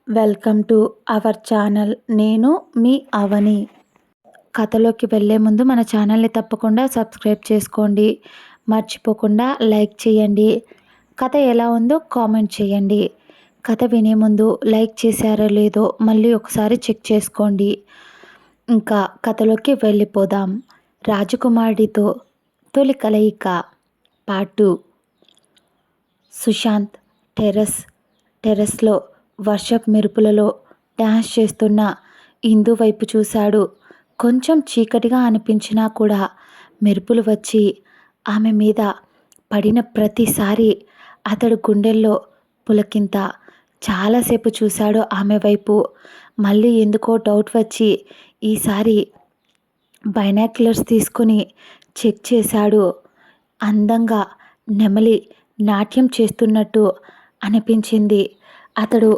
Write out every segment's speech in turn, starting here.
Welcome to our channel. నేను మీ అవని. కథలోకి వెళ్ళే ముందు మన ఛానల్ని తప్పకుండా సబ్స్క్రైబ్ చేసుకోండి. మర్చిపోకుండా లైక్ చేయండి. కథ ఎలా ఉందో కామెంట్ చేయండి. కథ వినే ముందు లైక్ చేశారో లేదో మళ్ళీ ఒకసారి చెక్ చేసుకోండి. ఇంకా కథలోకి వెళ్ళిపోదాం. రాజకుమారుడితో తొలి కలయిక పార్ట్ 2. సుశాంత్ టెర్రస్లో వర్షపు మెరుపులలో డ్యాన్స్ చేస్తున్న ఇందు వైపు చూశాడు. కొంచెం చీకటిగా అనిపించినా కూడా మెరుపులు వచ్చి ఆమె మీద పడిన ప్రతిసారి అతడు గుండెల్లో పులకింత. చాలాసేపు చూశాడు ఆమె వైపు. మళ్ళీ ఎందుకో డౌట్ వచ్చి ఈసారి బైనాక్యులర్స్ తీసుకొని చెక్ చేశాడు. అందంగా నెమలి నాట్యం చేస్తున్నట్టు అనిపించింది. అతడు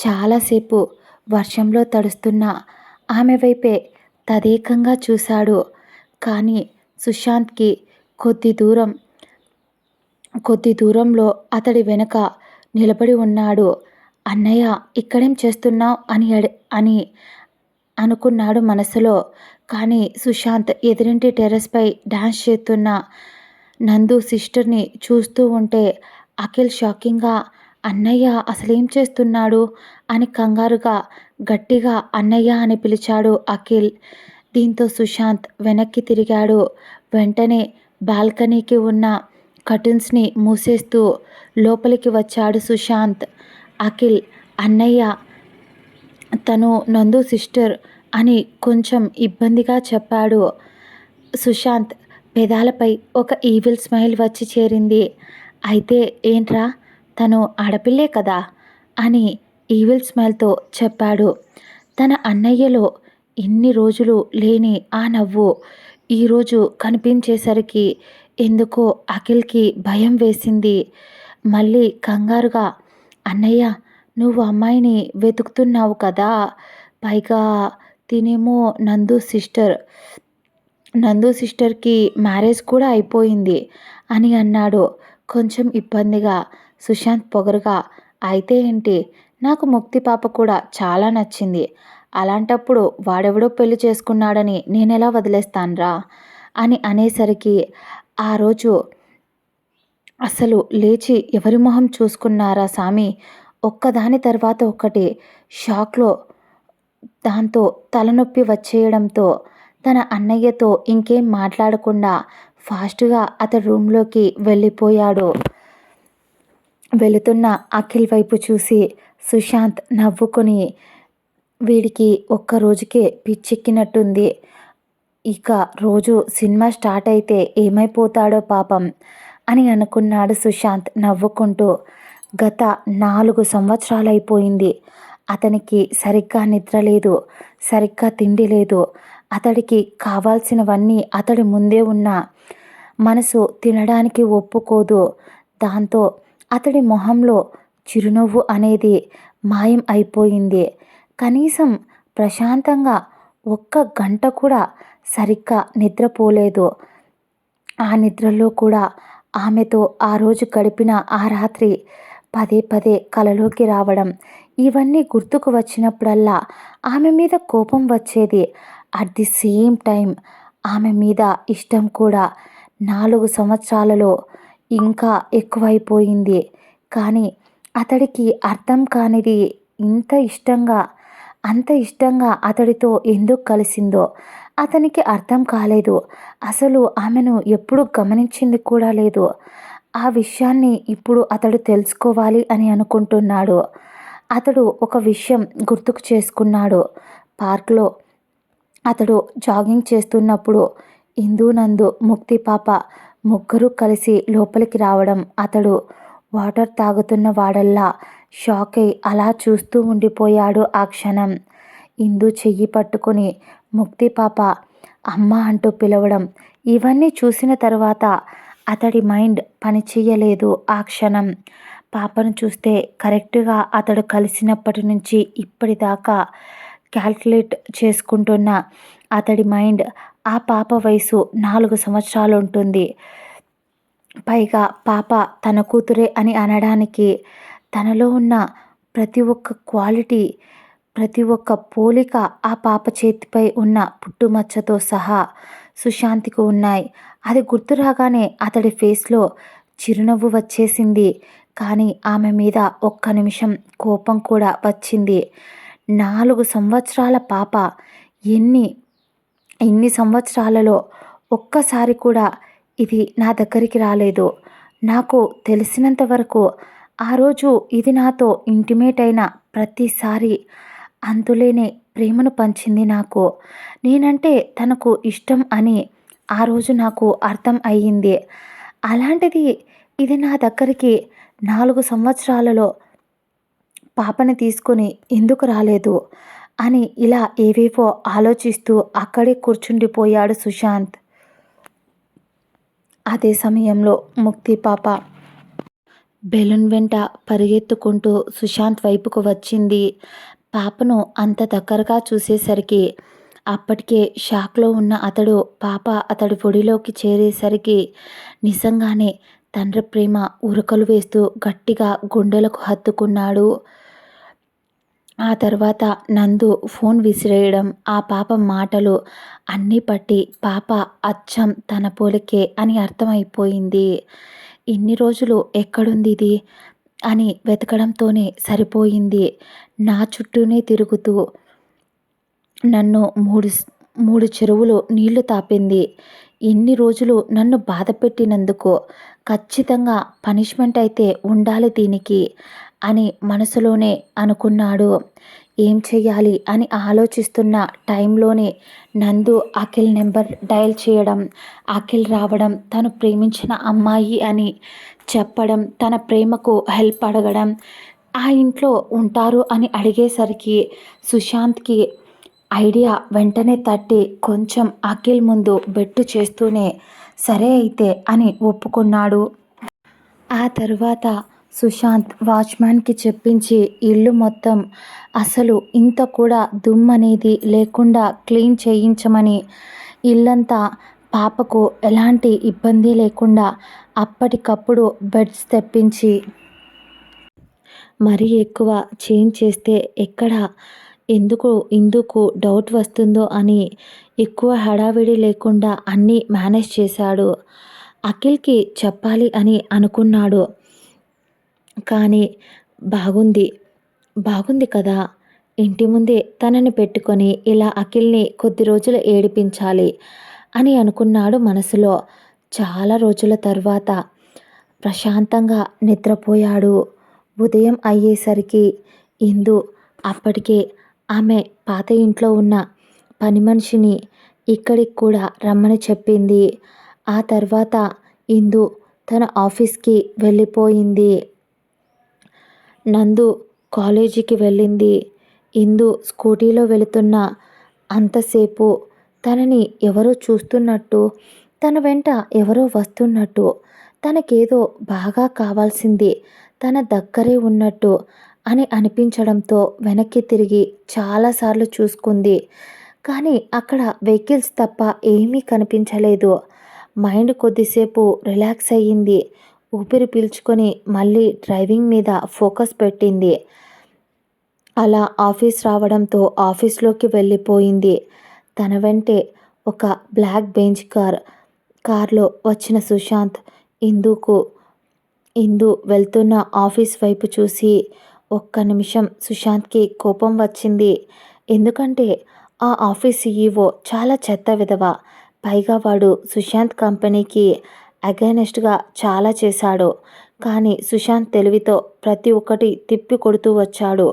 చాలాసేపు వర్షంలో తడుస్తున్న ఆమె వైపే తదేకంగా చూశాడు. కానీ సుశాంత్కి కొద్ది దూరంలో అతడి వెనక నిలబడి ఉన్నాడు. అన్నయ్య, ఇక్కడేం చేస్తున్నావు అని అనుకున్నాడు మనసులో. కానీ సుశాంత్ ఎదురింటి టెర్రస్పై డాన్స్ చేస్తున్న నందు సిస్టర్ని చూస్తూ ఉంటే అఖిల్ షాకింగ్గా, అన్నయ్య అసలేం చేస్తున్నాడు అని కంగారుగా గట్టిగా అన్నయ్య అని పిలిచాడు అఖిల్. దీంతో సుశాంత్ వెనక్కి తిరిగాడు. వెంటనే బాల్కనీకి ఉన్న కర్టన్స్ని మూసేస్తూ లోపలికి వచ్చాడు సుశాంత్. అఖిల్, అన్నయ్య తను నందు సిస్టర్ అని కొంచెం ఇబ్బందిగా చెప్పాడు. సుశాంత్ పెదాలపై ఒక ఈవిల్ స్మైల్ వచ్చి చేరింది. అయితే ఏంట్రా, తను ఆడపిల్లే కదా అని ఈవిల్ స్మైల్తో చెప్పాడు. తన అన్నయ్యలో ఇన్ని రోజులు లేని ఆ నవ్వు ఈరోజు కనిపించేసరికి ఎందుకో అఖిల్కి భయం వేసింది. మళ్ళీ కంగారుగా, అన్నయ్య నువ్వు అమ్మాయిని వెతుకుతున్నావు కదా, పైగా తినేమో నందు సిస్టర్కి మ్యారేజ్ కూడా అయిపోయింది అని అన్నాడు కొంచెం ఇబ్బందిగా. సుశాంత్ పొగరుగా, అయితే ఏంటి, నాకు ముక్తి పాప కూడా చాలా నచ్చింది. అలాంటప్పుడు వాడెవడో పెళ్లి చేసుకున్నాడని నేనెలా వదిలేస్తాన్రా అని అనేసరికి ఆ రోజు అసలు లేచి ఎవరి మొహం చూసుకున్నారా సామి, ఒక్కదాని తర్వాత ఒకటి షాక్లో. దాంతో తలనొప్పి వచ్చేయడంతో తన అన్నయ్యతో ఇంకేం మాట్లాడకుండా ఫాస్ట్గా అతడి రూమ్లోకి వెళ్ళిపోయాడు. వెళుతున్న అఖిల్ వైపు చూసి సుశాంత్ నవ్వుకొని, వీడికి ఒక్క రోజుకే పిచ్చెక్కినట్టుంది, ఇక రోజు సినిమా స్టార్ట్ అయితే ఏమైపోతాడో పాపం అని అనుకున్నాడు సుశాంత్ నవ్వుకుంటూ. గత 4 సంవత్సరాలైపోయింది. అతనికి సరిగ్గా నిద్ర లేదు, సరిగ్గా తిండి లేదు. అతడికి కావాల్సినవన్నీ అతడి ముందే ఉన్నా మనసు తినడానికి ఒప్పుకోదు. దాంతో అతడి మొహంలో చిరునవ్వు అనేది మాయం అయిపోయింది. కనీసం ప్రశాంతంగా ఒక్క గంట కూడా సరిగ్గా నిద్రపోలేదు. ఆ నిద్రలో కూడా ఆమెతో ఆ రోజు గడిపిన ఆ రాత్రి పదే పదే కలలోకి రావడం, ఇవన్నీ గుర్తుకు వచ్చినప్పుడల్లా ఆమె మీద కోపం వచ్చేది. అట్ ది సేమ్ టైం ఆమె మీద ఇష్టం కూడా 4 సంవత్సరాలలో ఇంకా ఎక్కువైపోయింది. కానీ అతడికి అర్థం కానిది, అంత ఇష్టంగా అతడితో ఎందుకు కలిసిందో అతనికి అర్థం కాలేదు. అసలు ఆమెను ఎప్పుడు గమనించింది కూడా లేదు. ఆ విషయాన్ని ఇప్పుడు అతడు తెలుసుకోవాలి అని అనుకుంటున్నాడు. అతడు ఒక విషయం గుర్తుకు చేసుకున్నాడు. పార్క్లో అతడు జాగింగ్ చేస్తున్నప్పుడు ఇందు, నందు, ముక్తి పాప ముగ్గురు కలిసి లోపలికి రావడం, అతడు వాటర్ తాగుతున్న వాడల్లా షాక్ అయి అలా చూస్తూ ఉండిపోయాడు ఆ క్షణం. ఇందు చెయ్యి పట్టుకొని ముక్తి పాప అమ్మ అంటూ పిలవడం, ఇవన్నీ చూసిన తర్వాత అతడి మైండ్ పనిచేయలేదు ఆ క్షణం. పాపను చూస్తే కరెక్ట్గా అతడు కలిసినప్పటి నుంచి ఇప్పటిదాకా క్యాల్కులేట్ చేసుకుంటున్న అతడి మైండ్ ఆ పాప వయసు 4 సంవత్సరాలు ఉంటుంది. పైగా పాప తన కూతురే అని అనడానికి తనలో ఉన్న ప్రతి ఒక్క క్వాలిటీ, ప్రతి ఒక్క పోలిక ఆ పాప చేతిపై ఉన్న పుట్టుమచ్చతో సహా సుశాంత్‌కి ఉన్నాయి. అది గుర్తు రాగానే అతడి ఫేస్‌లో చిరునవ్వు వచ్చేసింది. కానీ ఆమె మీద ఒక్క నిమిషం కోపం కూడా వచ్చింది. 4 సంవత్సరాల పాప ఎన్ని ఇన్ని సంవత్సరాలలో ఒక్కసారి కూడా ఇది నా దగ్గరికి రాలేదు. నాకు తెలిసినంత వరకు ఆ రోజు ఇది నాతో ఇంటిమేట్ అయిన ప్రతిసారి అంతులేని ప్రేమను పంచింది నాకు. నేనంటే తనకు ఇష్టం అని ఆ రోజు నాకు అర్థం అయ్యింది. అలాంటిది ఇది నా దగ్గరికి 4 సంవత్సరాలలో పాపని తీసుకొని ఎందుకు రాలేదు అని ఇలా ఏవేవో ఆలోచిస్తూ అక్కడే కూర్చుండిపోయాడు సుశాంత్. అదే సమయంలో ముక్తి పాప బెలూన్ వెంట పరిగెత్తుకుంటూ సుశాంత్ వైపుకు వచ్చింది. పాపను అంత దగ్గరగా చూసేసరికి అప్పటికే షాక్లో ఉన్న అతడు పాప అతడి ఒడిలోకి చేరేసరికి నిజంగానే తండ్రి ప్రేమ ఉరకలు వేస్తూ గట్టిగా గుండెలకు హత్తుకున్నాడు. ఆ తర్వాత నందు ఫోన్ విసిరేయడం, ఆ పాప మాటలు అన్నీ పట్టి పాప అచ్చం తన పోలికే అని అర్థమైపోయింది. ఇన్ని రోజులు ఎక్కడుంది ఇది అని వెతకడంతోనే సరిపోయింది. నా చుట్టూనే తిరుగుతూ నన్ను మూడు చెరువులు నీళ్లు తాపింది. ఇన్ని రోజులు నన్ను బాధపెట్టినందుకు ఖచ్చితంగా పనిష్మెంట్ అయితే ఉండాలి దీనికి అని మనసులోనే అనుకున్నాడు. ఏం చెయ్యాలి అని ఆలోచిస్తున్న టైంలోనే నందు అఖిల్ నెంబర్ డయల్ చేయడం, అఖిల్ రావడం, తను ప్రేమించిన అమ్మాయి అని చెప్పడం, తన ప్రేమకు హెల్ప్ అడగడం, ఆ ఇంట్లో ఉంటారు అని అడిగేసరికి సుశాంత్కి ఐడియా వెంటనే తట్టి కొంచెం అఖిల్ ముందు బెట్టు చేస్తూనే సరే అయితే అని ఒప్పుకున్నాడు. ఆ తర్వాత సుశాంత్ వాచ్మ్యాన్కి చెప్పించి ఇల్లు మొత్తం అసలు ఇంత కూడా దుమ్మనేది లేకుండా క్లీన్ చేయించమని, ఇల్లంతా పాపకు ఎలాంటి ఇబ్బంది లేకుండా అప్పటికప్పుడు బెడ్స్ తెప్పించి మరీ ఎక్కువ చేంజ్ చేస్తే ఎక్కడ ఎందుకు డౌట్ వస్తుందో అని ఎక్కువ హడావిడి లేకుండా అన్నీ మేనేజ్ చేశాడు. అఖిల్కి చెప్పాలి అని అనుకున్నాడు. కానీ బాగుంది కదా, ఇంటి ముందే తనని పెట్టుకొని ఇలా అఖిల్ని కొద్ది రోజులు ఏడిపించాలి అని అనుకున్నాడు మనసులో. చాలా రోజుల తర్వాత ప్రశాంతంగా నిద్రపోయాడు. ఉదయం అయ్యేసరికి ఇందు అప్పటికే ఆమె పాత ఇంట్లో ఉన్న పని మనిషిని ఇక్కడికి కూడా రమ్మని చెప్పింది. ఆ తర్వాత ఇందు తన ఆఫీస్కి వెళ్ళిపోయింది. నందు కాలేజీకి వెళ్ళింది. ఇందు స్కూటీలో వెళుతున్న అంతసేపు తనని ఎవరో చూస్తున్నట్టు, తన వెంట ఎవరో వస్తున్నట్టు, తనకేదో బాగా కావాల్సింది తన దగ్గరే ఉన్నట్టు అని అనిపించడంతో వెనక్కి తిరిగి చాలాసార్లు చూసుకుంది. కానీ అక్కడ వెహికల్స్ తప్ప ఏమీ కనిపించలేదు. మైండ్ కొద్దిసేపు రిలాక్స్ అయ్యింది. ఊపిరి పీల్చుకొని మళ్ళీ డ్రైవింగ్ మీద ఫోకస్ పెట్టింది. అలా ఆఫీస్ రావడంతో ఆఫీస్లోకి వెళ్ళిపోయింది. తన వెంటే ఒక బ్లాక్ బెంజ్ కార్లో వచ్చిన సుశాంత్ ఇందు వెళ్తున్న ఆఫీస్ వైపు చూసి ఒక్క నిమిషం సుశాంత్కి కోపం వచ్చింది. ఎందుకంటే ఆ ఆఫీస్ సీఈఓ చాలా చెత్త విధవ. పైగా వాడు సుశాంత్ కంపెనీకి అగైనెస్ట్గా చాలా చేశాడు. కానీ సుశాంత్ తెలివితో ప్రతి ఒక్కటి తిప్పి కొడుతూ వచ్చాడు.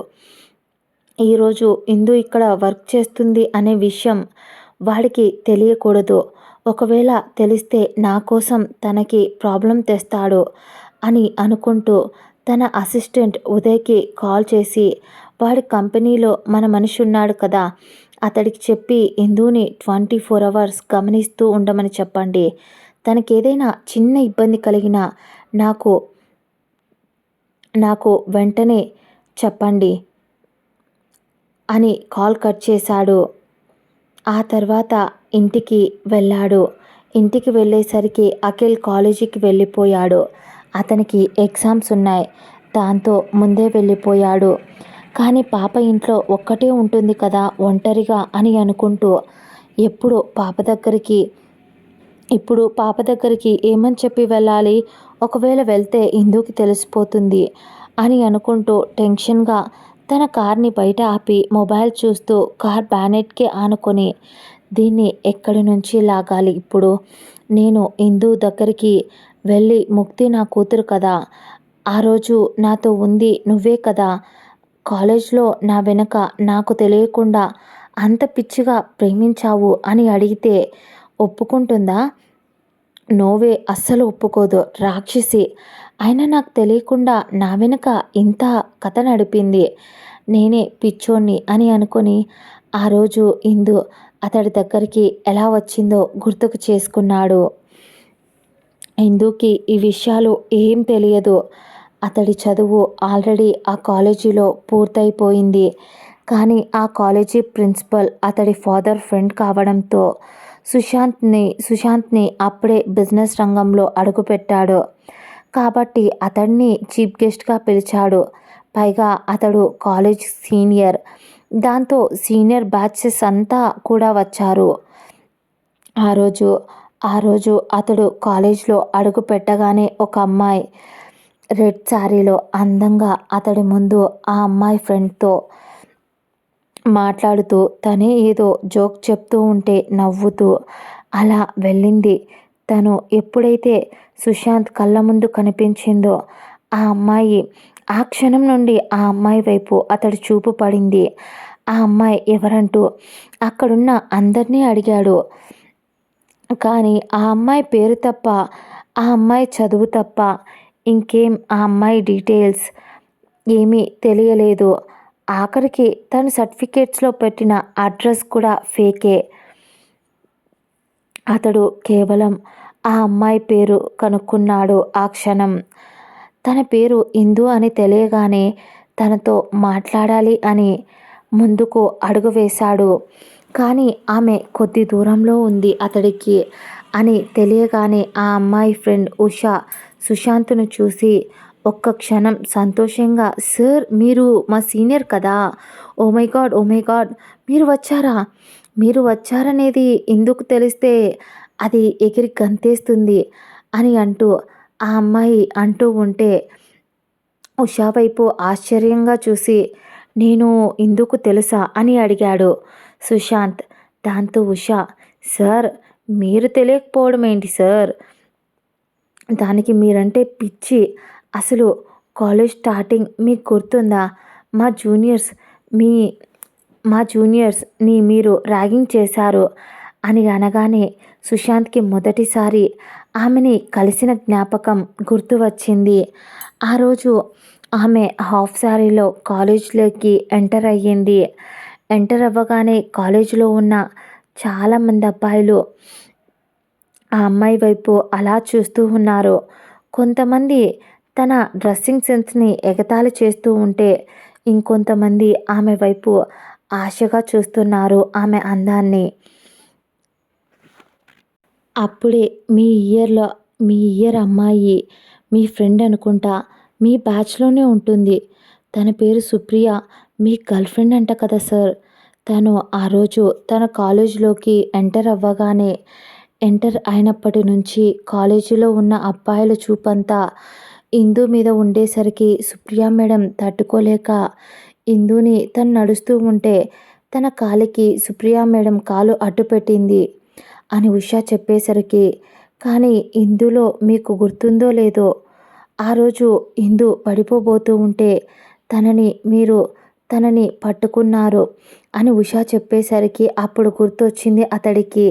ఈరోజు ఇందు ఇక్కడ వర్క్ చేస్తుంది అనే విషయం వాడికి తెలియకూడదు. ఒకవేళ తెలిస్తే నా కోసం తనకి ప్రాబ్లం తెస్తాడు అని అనుకుంటూ తన అసిస్టెంట్ ఉదయ్కి కాల్ చేసి వాడి కంపెనీలో మన మనిషి ఉన్నాడు కదా, అతడికి చెప్పి ఇందుని 24 hours గమనిస్తూ ఉండమని చెప్పండి. తనకేదైనా చిన్న ఇబ్బంది కలిగినా నాకు వెంటనే చెప్పండి అని కాల్ కట్ చేశాడు. ఆ తర్వాత ఇంటికి వెళ్ళాడు. ఇంటికి వెళ్ళేసరికి అఖిల్ కాలేజీకి వెళ్ళిపోయాడు. అతనికి ఎగ్జామ్స్ ఉన్నాయి. దాంతో ముందే వెళ్ళిపోయాడు. కానీ పాప ఇంట్లో ఒక్కటే ఉంటుంది కదా ఒంటరిగా అని అనుకుంటూ ఎప్పుడు పాప దగ్గరికి ఇప్పుడు పాప దగ్గరికి ఏమని చెప్పి వెళ్ళాలి? ఒకవేళ వెళ్తే ఇందుకి తెలిసిపోతుంది అని అనుకుంటూ టెన్షన్‌గా తన కార్‌ని బయట ఆపి మొబైల్ చూస్తూ కార్ బానెట్‌కి ఆనుకొని దీన్ని ఎక్కడి నుంచి లాగాలి ఇప్పుడు? నేను ఇందు దగ్గరికి వెళ్ళి ముక్తి నా కూతురు కదా! ఆ రోజు నాతో ఉంది నువ్వే కదా! కాలేజ్‌లో నా వెనక నాకు తెలియకుండా అంత పిచ్చిగా ప్రేమించావు అని అడిగితే ఒప్పుకుంటుందా? నోవే అస్సలు ఒప్పుకోదు. రాక్షసి. అయినా నాకు తెలియకుండా నా వెనక ఇంత కథ నడిపింది. నేనే పిచ్చోణ్ణి అని అనుకొని ఆ రోజు ఇందు అతడి దగ్గరికి ఎలా వచ్చిందో గుర్తుకు చేసుకున్నాడు. ఇందుకి ఈ విషయాలు ఏం తెలియదు. అతడి చదువు ఆల్రెడీ ఆ కాలేజీలో పూర్తయిపోయింది. కానీ ఆ కాలేజీ ప్రిన్సిపల్ అతడి ఫాదర్ ఫ్రెండ్ కావడంతో సుశాంత్‌ని అప్పుడే బిజినెస్ రంగంలో అడుగుపెట్టాడు. కాబట్టి అతడిని చీఫ్ గెస్ట్‌గా పిలిచాడు. పైగా అతడు కాలేజ్ సీనియర్. దాంతో సీనియర్ బ్యాచెస్ అంతా కూడా వచ్చారు. ఆ రోజు ఆ రోజు అతడు కాలేజ్‌లో అడుగు పెట్టగానే ఒక అమ్మాయి రెడ్ శారీలో అందంగా అతడి ముందు ఆ అమ్మాయి ఫ్రెండ్‌తో మాట్లాడుతూ తనే ఏదో జోక్ చెప్తూ ఉంటే నవ్వుతూ అలా వెళ్ళింది. తను ఎప్పుడైతే సుశాంత్ కళ్ళ ముందు కనిపించిందో ఆ అమ్మాయి ఆ క్షణం నుండి ఆ అమ్మాయి వైపు అతడి చూపు పడింది. ఆ అమ్మాయి ఎవరంటూ అక్కడున్న అందరినీ అడిగాడు. కానీ ఆ అమ్మాయి పేరు తప్ప, ఆ అమ్మాయి చదువు తప్ప ఇంకేం ఆ అమ్మాయి డీటెయిల్స్ ఏమీ తెలియలేదు. ఆఖరికి తను సర్టిఫికేట్స్‌లో పెట్టిన అడ్రస్ కూడా ఫేకే. అతడు కేవలం ఆ అమ్మాయి పేరు కనుక్కున్నాడు ఆ క్షణం. తన పేరు ఇందు అని తెలియగానే తనతో మాట్లాడాలి అని ముందుకు అడుగు వేశాడు. కానీ ఆమె కొద్ది దూరంలో ఉంది అతడికి అని తెలియగానే ఆ అమ్మాయి ఫ్రెండ్ ఉష సుశాంత్‌ను చూసి ఒక్క క్షణం సంతోషంగా "సార్ మీరు మా సీనియర్ కదా! Oh my god! Oh my god! మీరు వచ్చారా? మీరు వచ్చారనేది ఇందుకు తెలిస్తే అది ఎగిరి గంతేస్తుంది" అని అంటూ ఆ అమ్మాయి అంటూ ఉంటే ఉష వైపు ఆశ్చర్యంగా చూసి "నేను ఇందుకు తెలుసా" అని అడిగాడు సుశాంత్. దాంతో ఉష "సార్ మీరు తెలియకపోవడం ఏంటి సార్? దానికి మీరంటే పిచ్చి. అసలు కాలేజ్ స్టార్టింగ్ మీకు గుర్తుందా? మా జూనియర్స్ మీ మా జూనియర్స్‌ని మీరు ర్యాగింగ్ చేశారు" అని అనగానే సుశాంత్‌కి మొదటిసారి ఆమెని కలిసిన జ్ఞాపకం గుర్తు వచ్చింది. ఆ రోజు ఆమె హాఫ్ శారీలో కాలేజ్‌లోకి ఎంటర్ అయ్యింది. ఎంటర్ అవ్వగానే కాలేజీలో ఉన్న చాలామంది అబ్బాయిలు ఆ అమ్మాయి వైపు అలా చూస్తూ ఉన్నారు. కొంతమంది తన డ్రెస్సింగ్ సెన్స్‌ని ఎగతాళి చేస్తూ ఉంటే, ఇంకొంతమంది ఆమె వైపు ఆశగా చూస్తున్నారు ఆమె అందాన్ని. అప్పుడే మీ ఇయర్ అమ్మాయి మీ ఫ్రెండ్ అనుకుంటా. మీ బ్యాచ్‌లోనే ఉంటుంది. తన పేరు సుప్రియ. మీ గర్ల్ ఫ్రెండ్ అంట కదా సార్. తను ఆ రోజు తన కాలేజీలోకి ఎంటర్ అయినప్పటి నుంచి కాలేజీలో ఉన్న అబ్బాయిల చూపంతా ఇందు మీద ఉండేసరికి సుప్రియ మేడం తట్టుకోలేక ఇందుని తను నడుస్తూ ఉంటే తన కాలికి సుప్రియ మేడం కాలు అడ్డుపెట్టింది అని ఉష చెప్పేసరికి, కానీ ఇందులో మీకు గుర్తుందో లేదో ఆ రోజు ఇందు పడిపోబోతూ ఉంటే మీరు తనని పట్టుకున్నారు అని ఉష చెప్పేసరికి అప్పుడు గుర్తొచ్చింది అతడికి.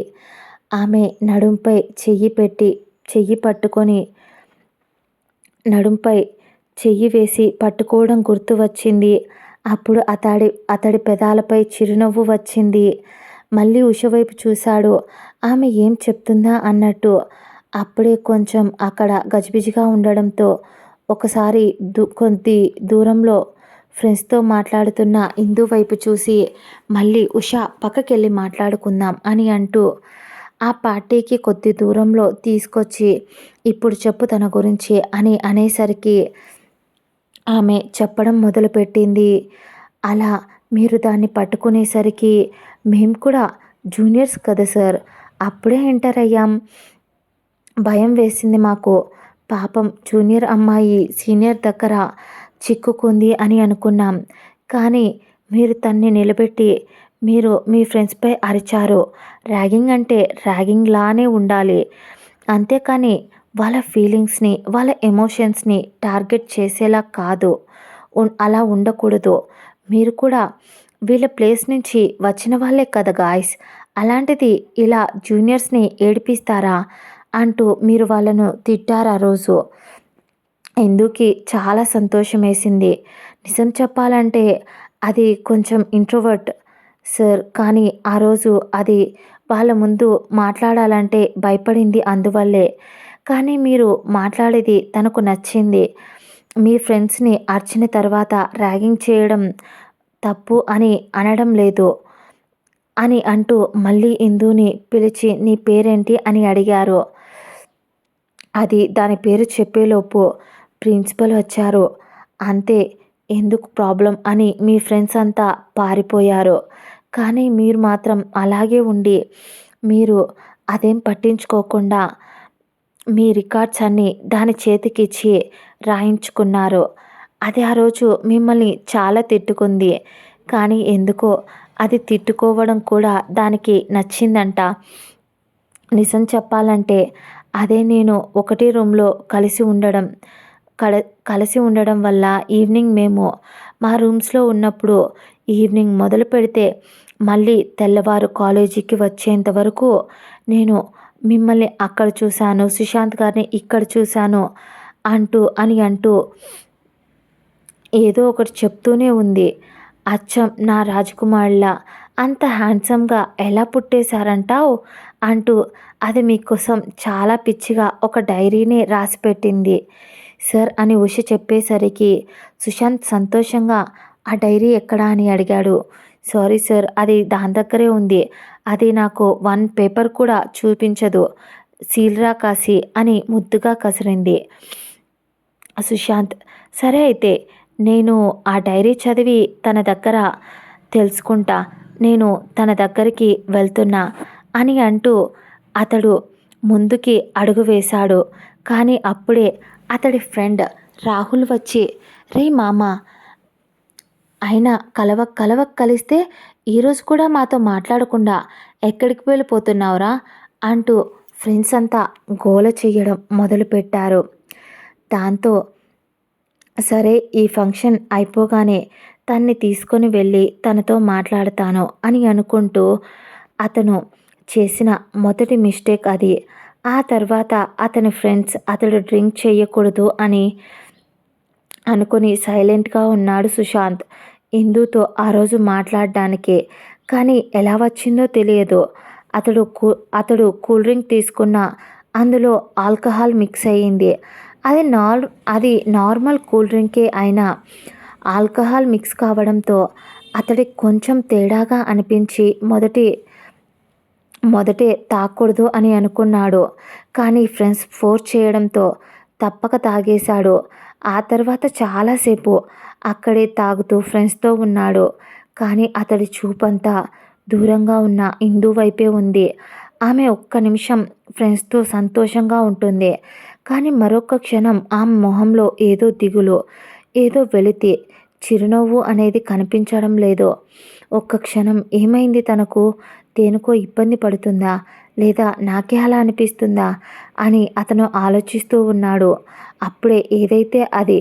ఆమె నడుంపై చెయ్యి పట్టుకొని నడుంపై చెయ్యి వేసి పట్టుకోవడం గుర్తు వచ్చింది. అప్పుడు అతడి పెదాలపై చిరునవ్వు వచ్చింది. మళ్ళీ ఉష వైపు చూశాడు. ఆమె ఏం చెప్తుందా అన్నట్టు. అప్పుడే కొంచెం అక్కడ గజిబిజిగా ఉండడంతో ఒకసారి కొద్ది దూరంలో ఫ్రెండ్స్‌తో మాట్లాడుతున్న ఇందు వైపు చూసి మళ్ళీ ఉష పక్కకెళ్ళి మాట్లాడుకుందాం అని అంటూ ఆ పార్టీకి కొద్ది దూరంలో తీసుకొచ్చి ఇప్పుడు చెప్పు తన గురించి అని అనేసరికి ఆమె చెప్పడం మొదలుపెట్టింది. అలా మీరు దాన్ని పట్టుకునేసరికి మేము కూడా జూనియర్స్ కదా సార్! అప్పుడే ఎంటర్ అయ్యాం. భయం వేసింది మాకు. పాపం జూనియర్ అమ్మాయి సీనియర్ దగ్గర చిక్కుకుంది అని అనుకున్నాం. కానీ మీరు తన్ని నిలబెట్టి మీరు మీ ఫ్రెండ్స్‌పై అరిచారు. ర్యాగింగ్ అంటే ర్యాగింగ్ లానే ఉండాలి. అంతేకాని వాళ్ళ ఫీలింగ్స్‌ని, వాళ్ళ ఎమోషన్స్‌ని టార్గెట్ చేసేలా కాదు. అలా ఉండకూడదు. మీరు కూడా వీళ్ళ ప్లేస్ నుంచి వచ్చిన వాళ్ళే కదా గాయ్స్! అలాంటిది ఇలా జూనియర్స్‌ని ఏడిపిస్తారా? అంటూ మీరు వాళ్ళను తిట్టారు ఆ రోజు. ఇందూకి చాలా సంతోషమేసింది. నిజం చెప్పాలంటే అది కొంచెం ఇంట్రోవర్ట్ సార్. కానీ ఆ రోజు అది వాళ్ళ ముందు మాట్లాడాలంటే భయపడింది అందువల్లే. కానీ మీరు మాట్లాడేది తనకు నచ్చింది. మీ ఫ్రెండ్స్‌ని అరిచిన తర్వాత ర్యాగింగ్ చేయడం తప్పు అని అనడం లేదు అని అంటూ మళ్ళీ ఇందూని పిలిచి నీ పేరేంటి అని అడిగారు. దాని పేరు చెప్పేలోపు ప్రిన్సిపల్ వచ్చారు. అంతే ఎందుకు ప్రాబ్లమ్ అని మీ ఫ్రెండ్స్ అంతా పారిపోయారు. కానీ మీరు మాత్రం అలాగే ఉండి మీరు అదేం పట్టించుకోకుండా మీ రికార్డ్స్ అన్నీ దాని చేతికిచ్చి రాయించుకున్నారు. అది ఆ రోజు మిమ్మల్ని చాలా తిట్టుకుంది. కానీ ఎందుకో అది తిట్టుకోవడం కూడా దానికి నచ్చిందంట. నిజం చెప్పాలంటే అదే నేను ఒకటే రూమ్‌లో కల కలిసి ఉండడం వల్ల ఈవినింగ్ మేము మా రూమ్స్‌లో ఉన్నప్పుడు ఈవినింగ్ మొదలుపెడితే మళ్ళీ తెల్లవారు కాలేజీకి వచ్చేంత వరకు నేను మిమ్మల్ని అక్కడ చూశాను, సుశాంత్ గారిని ఇక్కడ చూశాను అంటూ ఏదో ఒకటి చెప్తూనే ఉంది. అచ్చం నా రాజకుమారుడిలా అంత హ్యాండ్సమ్‌గా ఎలా పుట్టేశారంటావు? అంటూ అది మీకోసం చాలా పిచ్చిగా ఒక డైరీనే రాసిపెట్టింది సార్ అని ఉష చెప్పేసరికి సుశాంత్ సంతోషంగా ఆ డైరీ ఎక్కడా అని అడిగాడు. సారీ సార్, అది దాని దగ్గరే ఉంది. అది నాకు 1 పేపర్ కూడా చూపించదు. సీల్‌రా కాసి అని ముద్దుగా కసిరింది. సుశాంత్ సరే అయితే నేను ఆ డైరీ చదివి తన దగ్గర తెలుసుకుంటా. నేను తన దగ్గరికి వెళ్తున్నా అని అంటూ అతడు ముందుకి అడుగు వేశాడు. కానీ అప్పుడే అతడి ఫ్రెండ్ రాహుల్ వచ్చి రేయ్ మామ, అయినా కలిస్తే ఈరోజు కూడా మాతో మాట్లాడకుండా ఎక్కడికి వెళ్ళిపోతున్నావురా అంటూ ఫ్రెండ్స్ అంతా గోల చేయడం మొదలుపెట్టారు. దాంతో సరే ఈ ఫంక్షన్ అయిపోగానే తన్ని తీసుకొని వెళ్ళి తనతో మాట్లాడతాను అని అనుకుంటూ అతను చేసిన మొదటి మిస్టేక్ అది. ఆ తర్వాత అతని ఫ్రెండ్స్ అతడు డ్రింక్ చేయకూడదు అని అనుకుని సైలెంట్గా ఉన్నాడు సుశాంత్ ఇందుతో ఆ రోజు మాట్లాడడానికే. కానీ ఎలా వచ్చిందో తెలియదు. అతడు కూల్ డ్రింక్ తీసుకున్న అందులో ఆల్కహాల్ మిక్స్ అయ్యింది. అది నార్మల్ కూల్ డ్రింకే అయినా ఆల్కహాల్ మిక్స్ కావడంతో అతడికి కొంచెం తేడాగా అనిపించి మొదటే తాగకూడదు అని అనుకున్నాడు. కానీ ఫ్రెండ్స్ ఫోర్స్ చేయడంతో తప్పక తాగేశాడు. ఆ తర్వాత చాలాసేపు అక్కడే తాగుతూ ఫ్రెండ్స్తో ఉన్నాడు. కానీ అతడి చూపంతా దూరంగా ఉన్న ఇందు వైపే ఉంది. ఆమె ఒక్క నిమిషం ఫ్రెండ్స్తో సంతోషంగా ఉంటుంది. కానీ మరొక క్షణం ఆమె మొహంలో ఏదో దిగులు, ఏదో వెలితి, చిరునవ్వు అనేది కనిపించడం లేదు. ఒక్క క్షణం ఏమైంది తనకు? దేనికో ఇబ్బంది పడుతుందా? లేదా నాకే అలా అనిపిస్తుందా? అని అతను ఆలోచిస్తూ ఉన్నాడు. అప్పుడే ఏదైతే అది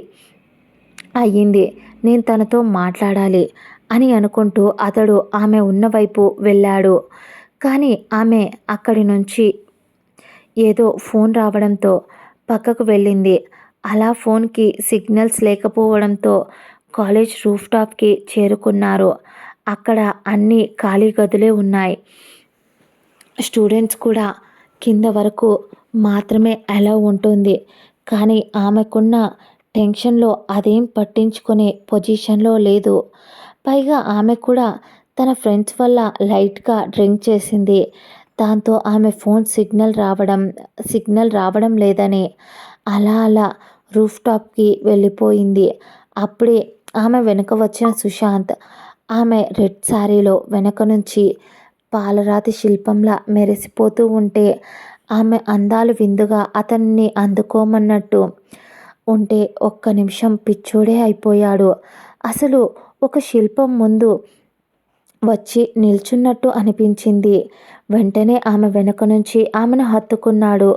అయ్యింది. నేను తనతో మాట్లాడాలి అని అనుకుంటూ అతడు ఆమె ఉన్న వైపు వెళ్ళాడు. కానీ ఆమె అక్కడి నుంచి ఏదో ఫోన్ రావడంతో పక్కకు వెళ్ళింది. అలా ఫోన్‌కి సిగ్నల్స్ లేకపోవడంతో కాలేజ్ రూఫ్‌టాప్‌కి చేరుకున్నారు. అక్కడ అన్నీ ఖాళీ గదులే ఉన్నాయి. స్టూడెంట్స్ కూడా కింద వరకు మాత్రమే అలౌ ఉంటుంది. కానీ ఆమెకున్న టెన్షన్‌లో అదేం పట్టించుకునే పొజిషన్‌లో లేదు. పైగా ఆమె కూడా తన ఫ్రెండ్స్ వల్ల లైట్‌గా డ్రింక్ చేసింది. దాంతో ఆమె ఫోన్ సిగ్నల్ రావడం లేదని అలా రూఫ్‌టాప్‌కి వెళ్ళిపోయింది. అప్పుడే ఆమె వెనుక వచ్చిన సుశాంత్ ఆమె రెడ్ శారీలో వెనక నుంచి పాలరాతి శిల్పంలా మెరిసిపోతూ ఉంటే ఆమె అందాలు విందుగా అతన్ని అందుకోమన్నట్టు ఉంటే ఒక్క నిమిషం పిచ్చోడే అయిపోయాడు. అసలు ఒక శిల్పం ముందు వచ్చి నిల్చున్నట్టు అనిపించింది. వెంటనే ఆమె వెనక నుంచి ఆమెను హత్తుకున్నాడు.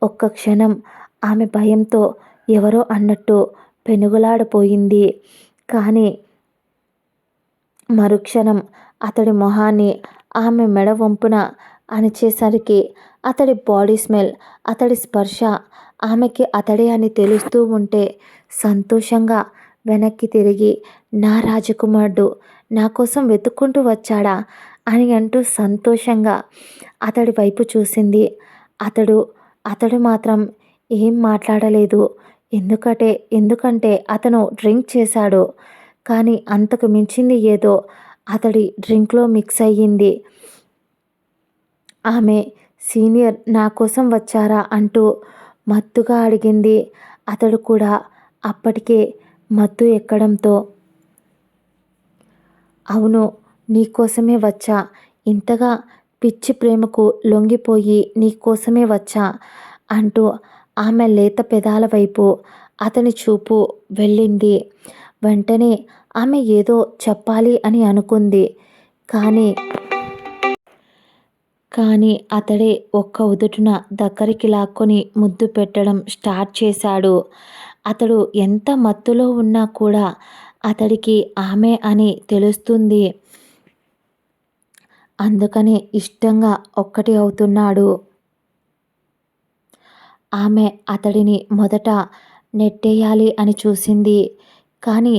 ఒక్క క్షణం ఆమె భయంతో ఎవరో అన్నట్టు పెనుగులాడిపోయింది. కానీ మరుక్షణం అతడి మొహాన్ని ఆమె మెడ వంపున అణిచేసరికి అతడి బాడీ స్మెల్, అతడి స్పర్శ ఆమెకి అతడే అని తెలుస్తూ ఉంటే సంతోషంగా వెనక్కి తిరిగి, నా రాజకుమారుడు నా కోసం వెతుక్కుంటూ వచ్చాడా అని అంటూ సంతోషంగా అతడి వైపు చూసింది. అతడు మాత్రం ఏం మాట్లాడలేదు. ఎందుకంటే అతను డ్రింక్ చేశాడు. కానీ అంతకు మించింది ఏదో అతడి డ్రింక్లో మిక్స్ అయ్యింది. ఆమె సీనియర్ నా కోసం వచ్చారా అంటూ మత్తుగా అడిగింది. అతడు కూడా అప్పటికే మత్తు ఎక్కడంతో, అవును నీకోసమే వచ్చా, ఇంతగా పిచ్చి ప్రేమకు లొంగిపోయి నీకోసమే వచ్చా అంటూ ఆమె లేత పెదాల వైపు అతని చూపు వెళ్ళింది. వెంటనే ఆమె ఏదో చెప్పాలి అని అనుకుంది. కానీ అతడే ఒక్క ఉదుటున దగ్గరికి లాక్కొని ముద్దు పెట్టడం స్టార్ట్ చేశాడు. అతడు ఎంత మత్తులో ఉన్నా కూడా అతడికి ఆమె అని తెలుస్తుంది. అందుకనే ఇష్టంగా ఒక్కటి అవుతున్నాడు. ఆమె అతడిని మొదట నెట్టేయాలి అని చూసింది. కానీ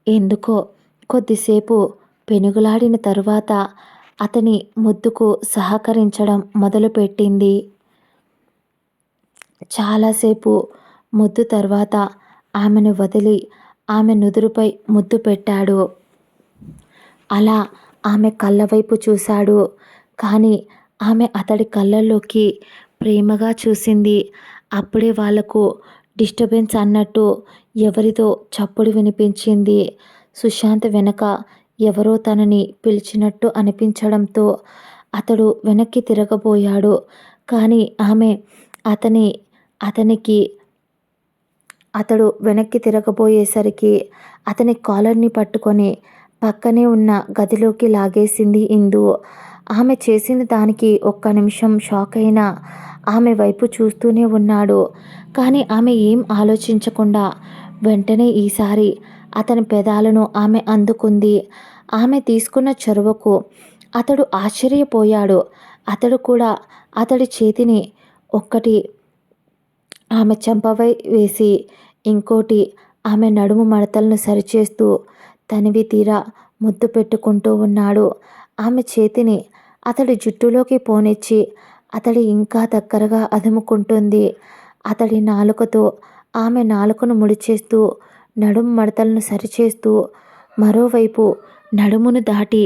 ఎందుకో కొద్దిసేపు పెనుగులాడిన తరువాత అతని ముద్దుకు సహకరించడం మొదలుపెట్టింది. చాలాసేపు ముద్దు తర్వాత ఆమెను వదిలి ఆమె నుదురుపై ముద్దు పెట్టాడు. అలా ఆమె కళ్ళ వైపు చూశాడు. కానీ ఆమె అతడి కళ్ళల్లోకి ప్రేమగా చూసింది. అప్పుడే వాళ్లకు డిస్టర్బెన్స్ అన్నట్టు ఎవరిదో చప్పుడు వినిపించింది. సుశాంత్ వెనక ఎవరో తనని పిలిచినట్టు అనిపించడంతో అతడు వెనక్కి తిరగబోయాడు. కానీ ఆమె అతడు వెనక్కి తిరగబోయేసరికి అతని కాలర్ని పట్టుకొని పక్కనే ఉన్న గదిలోకి లాగేసింది ఇందు. ఆమె చేసిన దానికి ఒక్క నిమిషం షాక్ అయినా ఆమె వైపు చూస్తూనే ఉన్నాడు. కానీ ఆమె ఏం ఆలోచించకుండా వెంటనే ఈసారి అతని పెదాలను ఆమె అందుకుంది. ఆమె తీసుకున్న చొరవకు అతడు ఆశ్చర్యపోయాడు. అతడు కూడా అతడి చేతిని ఒక్కటి ఆమె చెంపపై వేసి ఇంకోటి ఆమె నడుము మడతలను సరిచేస్తూ తనివి తీరా ముద్దు పెట్టుకుంటూ ఉన్నాడు. ఆమె చేతిని అతడి జుట్టులోకి పోనిచ్చి అతడి ఇంకా దగ్గరగా అదుముకుంటుంది. అతడి నాలుకతో ఆమె నాలుకను ముడిచేస్తూ నడుము మడతలను సరిచేస్తూ మరోవైపు నడుమును దాటి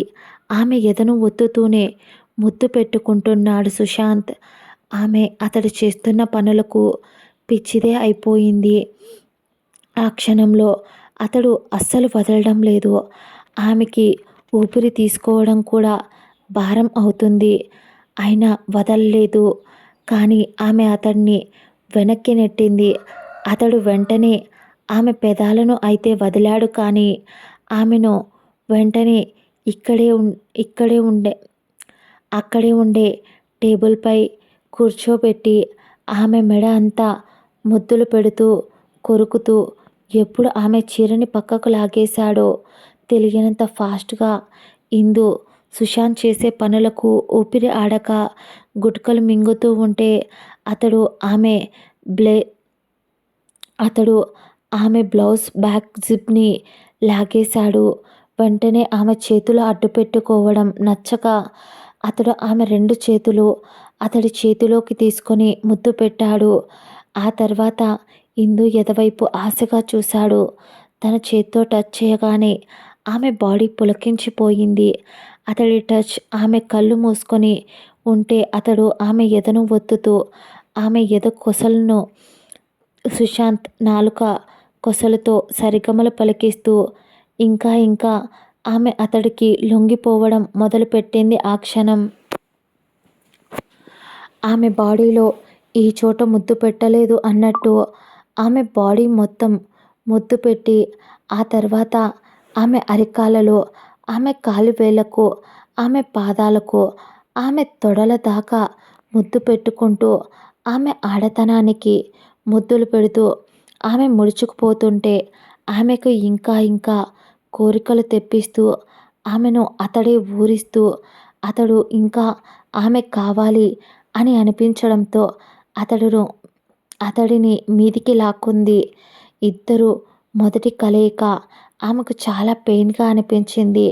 ఆమె ఎదను ఒత్తుతూనే ముద్దు పెట్టుకుంటున్నాడు సుశాంత్. ఆమె అతడు చేస్తున్న పనులకు పిచ్చిదే అయిపోయింది. ఆ క్షణంలో అతడు అస్సలు వదలడం లేదు. ఆమెకి ఊపిరి తీసుకోవడం కూడా భారం అవుతుంది. అయినా వదలలేదు. కానీ ఆమె అతడిని వెనక్కి నెట్టింది. అతడు వెంటనే ఆమె పెదాలను అయితే వదిలాడు. కానీ ఆమెను వెంటనే అక్కడే ఉండే టేబుల్పై కూర్చోబెట్టి ఆమె మెడ అంతా ముద్దులు పెడుతూ కొరుకుతూ ఎప్పుడు ఆమె చీరని పక్కకు లాగేశాడో తెలియనంత ఫాస్ట్గా ఇందు సుశాంత్ చేసే పనులకు ఊపిరి ఆడక గుట్కలు మింగుతూ ఉంటే అతడు ఆమె బ్లౌజ్ బ్యాక్ జిప్ని లాగేశాడు. వెంటనే ఆమె చేతులు అడ్డు పెట్టుకోవడం నచ్చక అతడు ఆమె రెండు చేతులు అతడి చేతిలోకి తీసుకొని ముద్దు పెట్టాడు. ఆ తర్వాత ఇందు ఎదవైపు ఆశగా చూశాడు. తన చేత్తో టచ్ చేయగానే ఆమె బాడీ పులకించిపోయింది. అతడి టచ్ ఆమె కళ్ళు మూసుకొని ఉంటే అతడు ఆమె ఎదను ఒత్తుతూ ఆమె ఎద కొసలను సుశాంత్ నాలుక కొసలతో సరిగమలు పలికిస్తూ ఇంకా ఇంకా ఆమె అతడికి లొంగిపోవడం మొదలుపెట్టింది. ఆ క్షణం ఆమె బాడీలో ఈ చోట ముద్దు పెట్టలేదు అన్నట్టు ఆమె బాడీ మొత్తం ముద్దు పెట్టి, ఆ తర్వాత ఆమె అరికాళ్ళలో, ఆమె కాలివేళ్ళకు, ఆమె పాదాలకు, ఆమె తొడల దాకా ముద్దు పెట్టుకుంటూ, ఆమె ఆడతనానికి ముద్దులు పెడుతూ, ఆమె ముడుచుకుపోతుంటే ఆమెకు ఇంకా ఇంకా కోరికలు తెప్పిస్తూ, ఆమెను అతడే ఊరిస్తూ, అతడు ఇంకా ఆమె కావాలి అని అనిపించడంతో అతడును అతడిని మీదికి లాక్కుంది. ఇద్దరు మొదటి కలయిక ఆమెకు చాలా పెయిన్‌గా అనిపించింది.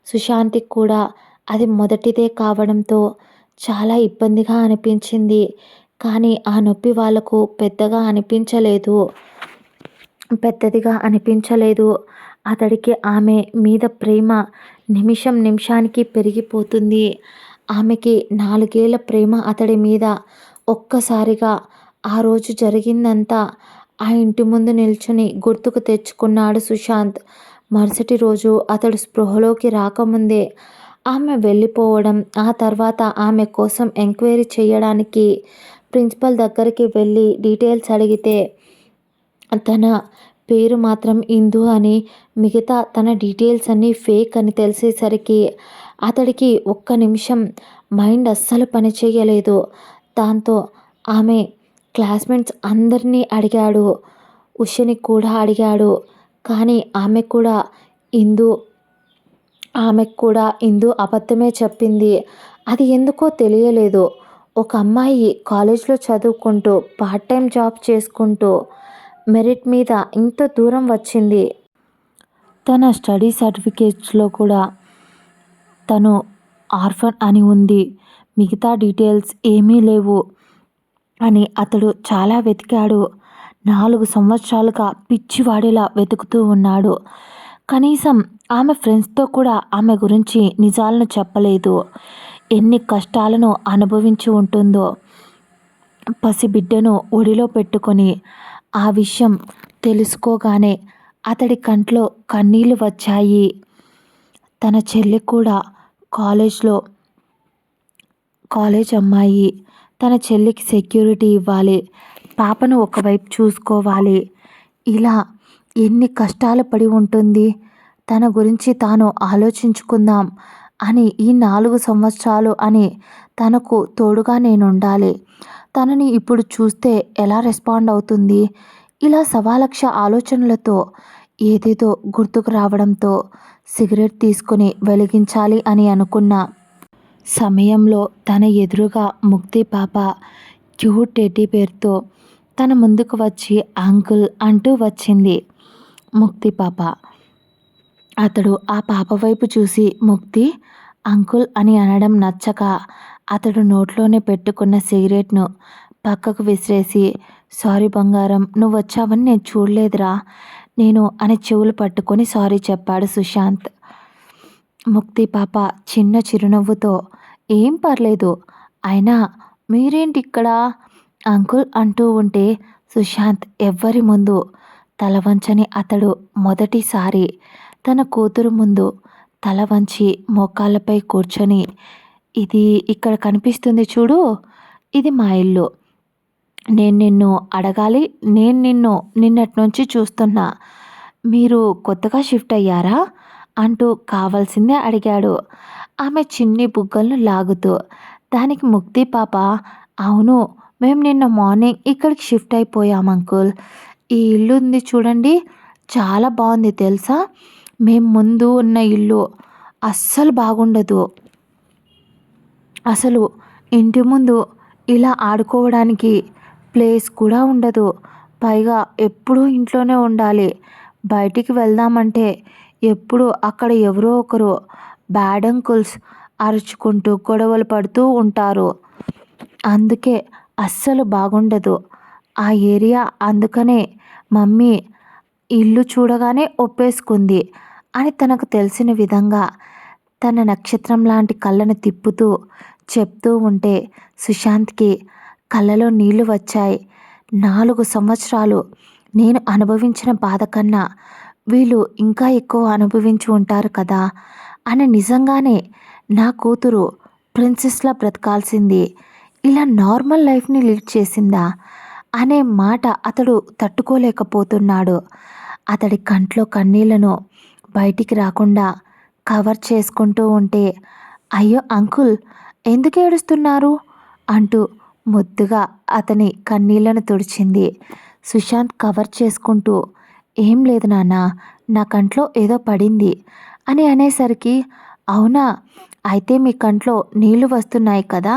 సుశాంత్‌కి కూడా అది మొదటిదే కావడంతో చాలా ఇబ్బందిగా అనిపించింది. కానీ ఆ నొప్పి వాళ్ళకు పెద్దదిగా అనిపించలేదు. అతడికి ఆమె మీద ప్రేమ నిమిషం నిమిషానికి పెరిగిపోతుంది. ఆమెకి 4 ఏళ్ల ప్రేమ అతడి మీద. ఒక్కసారిగా ఆ రోజు జరిగిందంతా ఆ ఇంటి ముందు నిల్చుని గుర్తుకు తెచ్చుకున్నాడు సుశాంత్. మరుసటి రోజు అతడు స్పృహలోకి రాకముందే ఆమె వెళ్ళిపోవడం, ఆ తర్వాత ఆమె కోసం ఎంక్వైరీ చేయడానికి ప్రిన్సిపల్ దగ్గరికి వెళ్ళి డీటెయిల్స్ అడిగితే తన పేరు మాత్రం ఇందు అని, మిగతా తన డీటెయిల్స్ అన్నీ ఫేక్ అని తెలిసేసరికి అతడికి ఒక్క నిమిషం మైండ్ అస్సలు పనిచేయలేదు. దాంతో ఆమె క్లాస్మేట్స్ అందరినీ అడిగాడు. ఉషని కూడా అడిగాడు. కానీ ఇందు ఆమెకు కూడా ఇందు అబద్ధమే చెప్పింది. అది ఎందుకో తెలియలేదు. ఒక అమ్మాయి కాలేజ్లో చదువుకుంటూ పార్ట్ టైం జాబ్ చేసుకుంటూ మెరిట్ మీద ఇంత దూరం వచ్చింది. తన స్టడీ సర్టిఫికేట్స్లో కూడా తను ఆర్ఫన్ అని ఉంది. మిగతా డీటెయిల్స్ ఏమీ లేవు అని అతడు చాలా వెతికాడు. 4 సంవత్సరాలుగా పిచ్చివాడిలా వెతుకుతూ ఉన్నాడు. కనీసం ఆమె ఫ్రెండ్స్తో కూడా ఆమె గురించి నిజాలను చెప్పలేదు. ఎన్ని కష్టాలను అనుభవించి ఉంటుందో. పసిబిడ్డను ఒడిలో పెట్టుకొని ఆ విషయం తెలుసుకోగానే అతడి కంట్లో కన్నీళ్లు వచ్చాయి. తన చెల్లి కూడా కాలేజ్ అమ్మాయి. తన చెల్లికి సెక్యూరిటీ ఇవ్వాలి, పాపను ఒకవైపు చూసుకోవాలి. ఇలా ఎన్ని కష్టాలు పడి ఉంటుంది. తన గురించి తాను ఆలోచించుకుందాం అని ఈ 4 సంవత్సరాలు అని తనకు తోడుగా నేనుండాలి. తనని ఇప్పుడు చూస్తే ఎలా రెస్పాండ్ అవుతుంది? ఇలా సవాలక్ష ఆలోచనలతో ఏదేదో గుర్తుకు రావడంతో సిగరెట్ తీసుకుని వెలిగించాలి అని అనుకున్న సమయంలో తన ఎదురుగా ముక్తి పాప క్యూట్ టెడ్డీ బేర్తో తన ముందుకు వచ్చి అంకుల్ అంటూ వచ్చింది. ముక్తి పాప. అతడు ఆ పాప వైపు చూసి ముక్తి అంకుల్ అని అనడం నచ్చక అతడు నోట్లోనే పెట్టుకున్న సిగరెట్ను పక్కకు విసిరేసి, సారీ బంగారం, నువ్వు వచ్చావని నేను చూడలేదురా నేను అని చెవులు పట్టుకొని సారీ చెప్పాడు సుశాంత్. ముక్తి పాప చిన్న చిరునవ్వుతో ఏం పర్లేదు, అయినా మీరేంటి ఇక్కడ అంకుల్ అంటూ ఉంటే సుశాంత్ ఎవ్వరి ముందు తల వంచని అతడు మొదటిసారి తన కూతురు ముందు తల వంచి మోకాళ్ళపై కూర్చొని, ఇది ఇక్కడ కనిపిస్తుంది చూడు, ఇది మా ఇల్లు. నేను నిన్ను అడగాలి, నేను నిన్నటి నుంచి చూస్తున్నా, మీరు కొత్తగా షిఫ్ట్ అయ్యారా అంటూ కావాల్సిందే అడిగాడు ఆమె చిన్ని బుగ్గలను లాగుతూ. దానికి ముక్తి పాప, అవును, మేము నిన్న మార్నింగ్ ఇక్కడికి షిఫ్ట్ అయిపోయాం అంకుల్. ఈ ఇల్లు ఉంది చూడండి, చాలా బాగుంది తెలుసా. మేము ముందు ఉన్న ఇల్లు అస్సలు బాగుండదు. అసలు ఇంటి ముందు ఇలా ఆడుకోవడానికి ప్లేస్ కూడా ఉండదు. పైగా ఎప్పుడూ ఇంట్లోనే ఉండాలి. బయటికి వెళ్దామంటే ఎప్పుడు అక్కడ ఎవరో ఒకరు బ్యాడ్ అంకుల్స్ అరుచుకుంటూ గొడవలు పడుతూ ఉంటారు. అందుకే అస్సలు బాగుండదు ఆ ఏరియా. అందుకనే మమ్మీ ఇల్లు చూడగానే ఒప్పేసుకుంది అని తనకు తెలిసిన విధంగా తన నక్షత్రం లాంటి కళ్ళను తిప్పుతూ చెప్తూ ఉంటే సుశాంత్కి కళ్ళలో నీళ్లు వచ్చాయి. 4 సంవత్సరాలు నేను అనుభవించిన బాధ కన్నా వీళ్ళు ఇంకా ఎక్కువ అనుభవించి ఉంటారు కదా అని నిజంగానే నా కూతురు ప్రిన్సెస్లా బ్రతకాల్సింది ఇలా నార్మల్ లైఫ్ని లీడ్ చేసిందా అనే మాట అతడు తట్టుకోలేకపోతున్నాడు. అతడి కంట్లో కన్నీళ్లను బయటికి రాకుండా కవర్ చేసుకుంటూ ఉంటే, అయ్యో అంకుల్ ఎందుకు ఏడుస్తున్నారు అంటూ ముద్దుగా అతని కన్నీళ్లను తుడిచింది. సుశాంత్ కవర్ చేసుకుంటూ, ఏం లేదు నాన్న, నా కంట్లో ఏదో పడింది అని అనేసరికి, అవునా, అయితే మీ కంట్లో నీళ్లు వస్తున్నాయి కదా,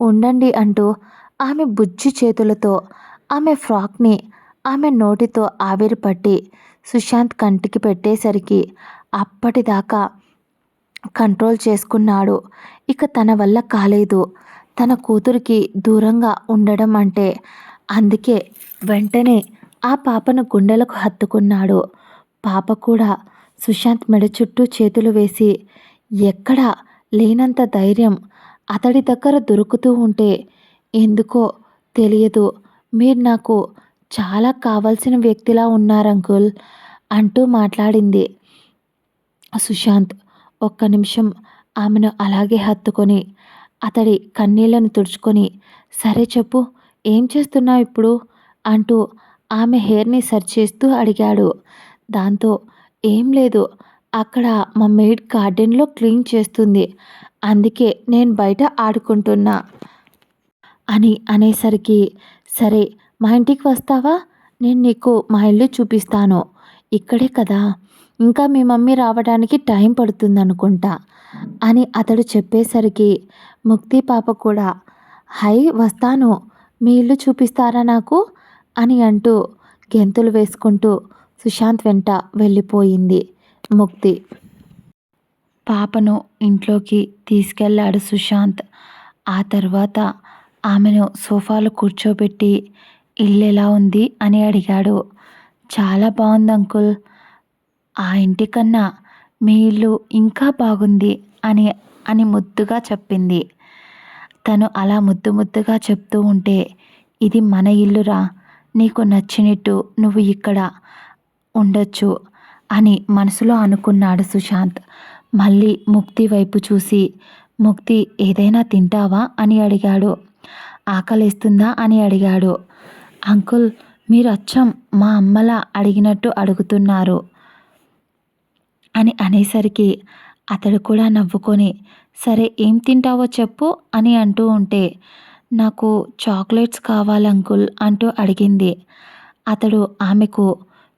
ఉండండి అంటూ ఆమె బుజ్జి చేతులతో ఆమె ఫ్రాక్ని ఆమె నోటితో ఆవిరి పట్టి సుశాంత్ కంటికి పెట్టేసరికి అప్పటిదాకా కంట్రోల్ చేసుకున్నాడు. ఇక తన వల్ల కాలేదు తన కూతురికి దూరంగా ఉండడం అంటే. అందుకే వెంటనే ఆ పాపను గుండెలకు హత్తుకున్నాడు. పాప కూడా సుశాంత్ మెడ చుట్టూ చేతులు వేసి, ఎక్కడా లేనంత ధైర్యం అతడి దగ్గర దొరుకుతూ ఉంటే, ఎందుకో తెలియదు, మీరు నాకు చాలా కావలసిన వ్యక్తిలా ఉన్నారంకుల్ అంటూ మాట్లాడింది. సుశాంత్ ఒక్క నిమిషం ఆమెను అలాగే హత్తుకొని అతడి కన్నీళ్లను తుడుచుకొని, సరే చెప్పు, ఏం చేస్తున్నావు ఇప్పుడు అంటూ ఆమె హెయిర్ని సర్చ్ చేస్తూ అడిగాడు. దాంతో, ఏం లేదు, అక్కడ మా మెయిడ్ గార్డెన్లో క్లీన్ చేస్తుంది, అందుకే నేను బయట ఆడుకుంటున్నా అని అనేసరికి, సరే మా ఇంటికి వస్తావా, నేను నీకు మా ఇల్లు చూపిస్తాను, ఇక్కడే కదా, ఇంకా మీ మమ్మీ రావడానికి టైం పడుతుందనుకుంటా అని అతడు చెప్పేసరికి ముక్తి పాప కూడా, హై వస్తాను, మీ ఇల్లు చూపిస్తారా నాకు అని అంటూ గెంతులు వేసుకుంటూ సుశాంత్ వెంట వెళ్ళిపోయింది ముక్తి. పాపను ఇంట్లోకి తీసుకెళ్ళాడు సుశాంత్. ఆ తర్వాత ఆమెను సోఫాలో కూర్చోబెట్టి, ఇల్లు ఎలా ఉంది అని అడిగాడు. చాలా బాగుంది అంకుల్, ఆ ఇంటికన్నా మీ ఇల్లు ఇంకా బాగుంది అని అని ముద్దుగా చెప్పింది. తను అలా ముద్దు ముద్దుగా చెప్తూ ఉంటే, ఇది మన ఇల్లురా, నీకు నచ్చినట్టు నువ్వు ఇక్కడ ఉండొచ్చు అని మనసులో అనుకున్నాడు సుశాంత్. మళ్ళీ ముక్తి వైపు చూసి, ముక్తి ఏదైనా తింటావా అని అడిగాడు. ఆకలిస్తుందా అని అడిగాడు. అంకుల్ మీరు అచ్చం మా అమ్మలా అడిగినట్టు అడుగుతున్నారు అని అనేసరికి అతడు కూడా నవ్వుకొని, సరే ఏం తింటావో చెప్పు అని అంటూ ఉంటే, నాకు చాక్లెట్స్ కావాలి అంకుల్ అంటూ అడిగింది. అతడు ఆమెకు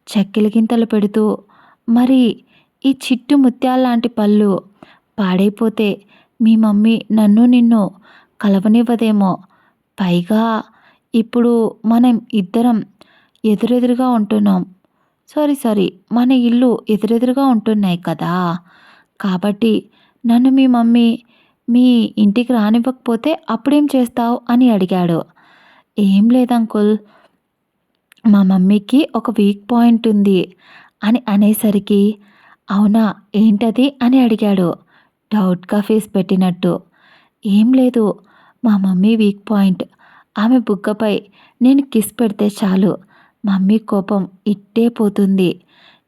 చెక్కిలి గింతలు పెడుతూ, మరి ఈ చిట్టు ముత్యాల్లాంటి పళ్ళు పాడైపోతే మీ మమ్మీ నన్ను నిన్ను కలవనివ్వదేమో, పైగా ఇప్పుడు మనం ఇద్దరం ఎదురెదురుగా ఉంటున్నాం, సారీ మన ఇల్లు ఎదురెదురుగా ఉంటున్నాయి కదా, కాబట్టి నన్ను మీ మమ్మీ మీ ఇంటికి రానివ్వకపోతే అప్పుడేం చేస్తావు అని అడిగాడు. ఏం లేదు అంకుల్, మా మమ్మీకి ఒక వీక్ పాయింట్ ఉంది అని అనేసరికి, అవునా ఏంటది అని అడిగాడు డౌట్గా ఫేస్ పెట్టినట్టు. ఏం లేదు, మా మమ్మీ వీక్ పాయింట్, ఆమె బుగ్గపై నేను కిస్ పెడితే చాలు మమ్మీ కోపం ఇట్టే పోతుంది,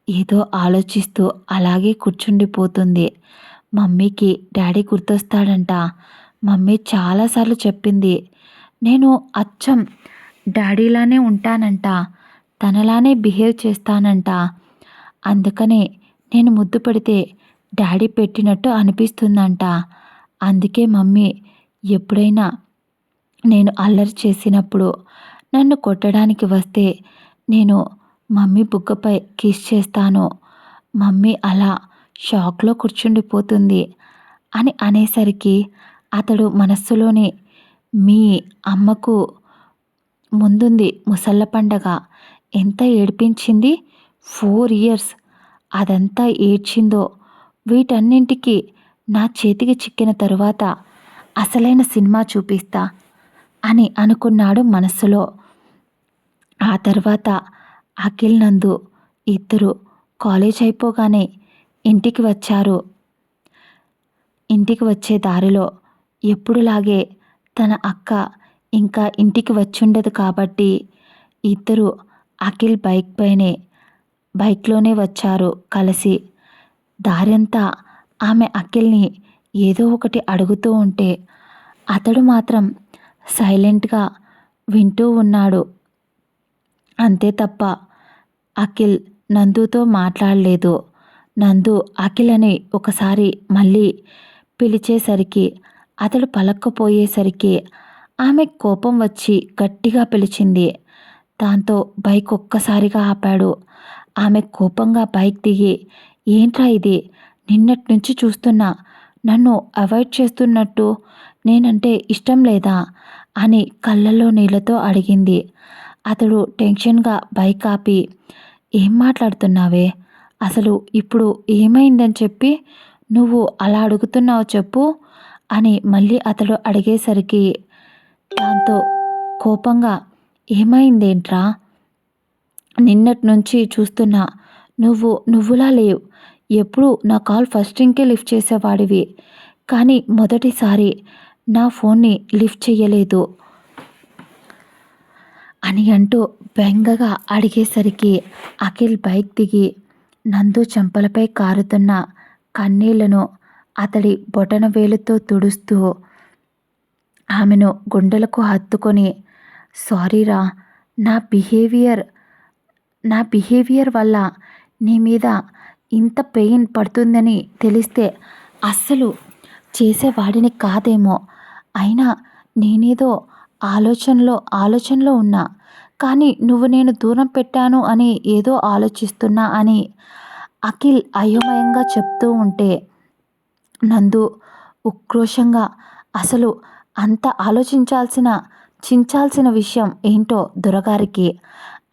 ఏదో ఆలోచిస్తూ అలాగే కూర్చుండిపోతుంది, మమ్మీకి డాడీ గుర్తొస్తాడంట, మమ్మీ చాలాసార్లు చెప్పింది, నేను అచ్చం డాడీలానే ఉంటానంట, తనలానే బిహేవ్ చేస్తానంట, అందుకనే నేను ముద్దు పెడితే డాడీ పెట్టినట్టు అనిపిస్తుందంట, అందుకే మమ్మీ ఎప్పుడైనా నేను అల్లరి చేసినప్పుడు నన్ను కొట్టడానికి వస్తే నేను మమ్మీ బుగ్గపై కిస్ చేస్తాను, మమ్మీ అలా షాక్లో కూర్చుండిపోతుంది అని అనేసరికి అతడు మనస్సులోనే, మీ అమ్మకు ముందుంది ముసళ్ళ పండగ, ఎంత ఏడిపించింది, 4 ఇయర్స్, అదంతా ఏడ్చిందో, వీటన్నింటికి నా చేతికి చిక్కిన తరువాత అసలైన సినిమా చూపిస్తా అని అనుకున్నాడు మనస్సులో. ఆ తర్వాత అఖిల్ నందు ఇద్దరు కాలేజ్ అయిపోగానే ఇంటికి వచ్చారు. ఇంటికి వచ్చే దారిలో ఎప్పుడులాగే తన అక్క ఇంకా ఇంటికి వచ్చుండదు కాబట్టి ఇద్దరు అఖిల్ బైక్లోనే వచ్చారు కలిసి. దారంతా ఆమె అఖిల్ని ఏదో ఒకటి అడుగుతూ ఉంటే అతడు మాత్రం సైలెంట్గా వింటూ ఉన్నాడు. అంతే తప్ప అఖిల్ నందుతో మాట్లాడలేదు. నందు అఖిల్ అని ఒకసారి మళ్ళీ పిలిచేసరికి అతడు పలక్కపోయేసరికి ఆమె కోపం వచ్చి గట్టిగా పిలిచింది. దాంతో బైక్ ఒక్కసారిగా ఆపాడు. ఆమె కోపంగా బైక్ దిగి, ఏంట్రా ఇది, నిన్నటి నుంచి చూస్తున్నా, నన్ను అవాయిడ్ చేస్తున్నట్టు, నేనంటే ఇష్టం లేదా అని కళ్ళల్లో నీళ్లతో అడిగింది. అతడు టెన్షన్గా బైక్ ఆపి, ఏం మాట్లాడుతున్నావే, అసలు ఇప్పుడు ఏమైందని చెప్పి నువ్వు అలా అడుగుతున్నావు చెప్పు అని మళ్ళీ అతడు అడిగేసరికి దాంతో కోపంగా, ఏమైందేంట్రా, నిన్నటి నుంచి చూస్తున్నా, నువ్వులా లేవు, ఎప్పుడు నా కాల్ ఫస్ట్ రింగ్కే లిఫ్ట్ చేసేవాడివి, కానీ మొదటిసారి నా ఫోన్ని లిఫ్ట్ చేయలేదు అని అంటూ బెంగగా అడిగేసరికి అఖిల్ బైక్ దిగి నందు చెంపలపై కారుతున్న కన్నీళ్లను అతడి బొటన వేలుతో తుడుస్తూ ఆమెను గుండెలకు హత్తుకొని, సారీరా, నా బిహేవియర్ వల్ల నీ మీద ఇంత పెయిన్ పడుతుందని తెలిస్తే అస్సలు చేసేవాడిని కాదేమో, అయినా నేనేదో ఆలోచనలో ఉన్నా, కానీ నేను దూరం పెట్టాను అని ఏదో ఆలోచిస్తున్నా అని అఖిల్ అయోమయంగా చెప్తూ ఉంటే నందు ఉక్రోషంగా, అసలు అంత చించాల్సిన విషయం ఏంటో దొరగారికి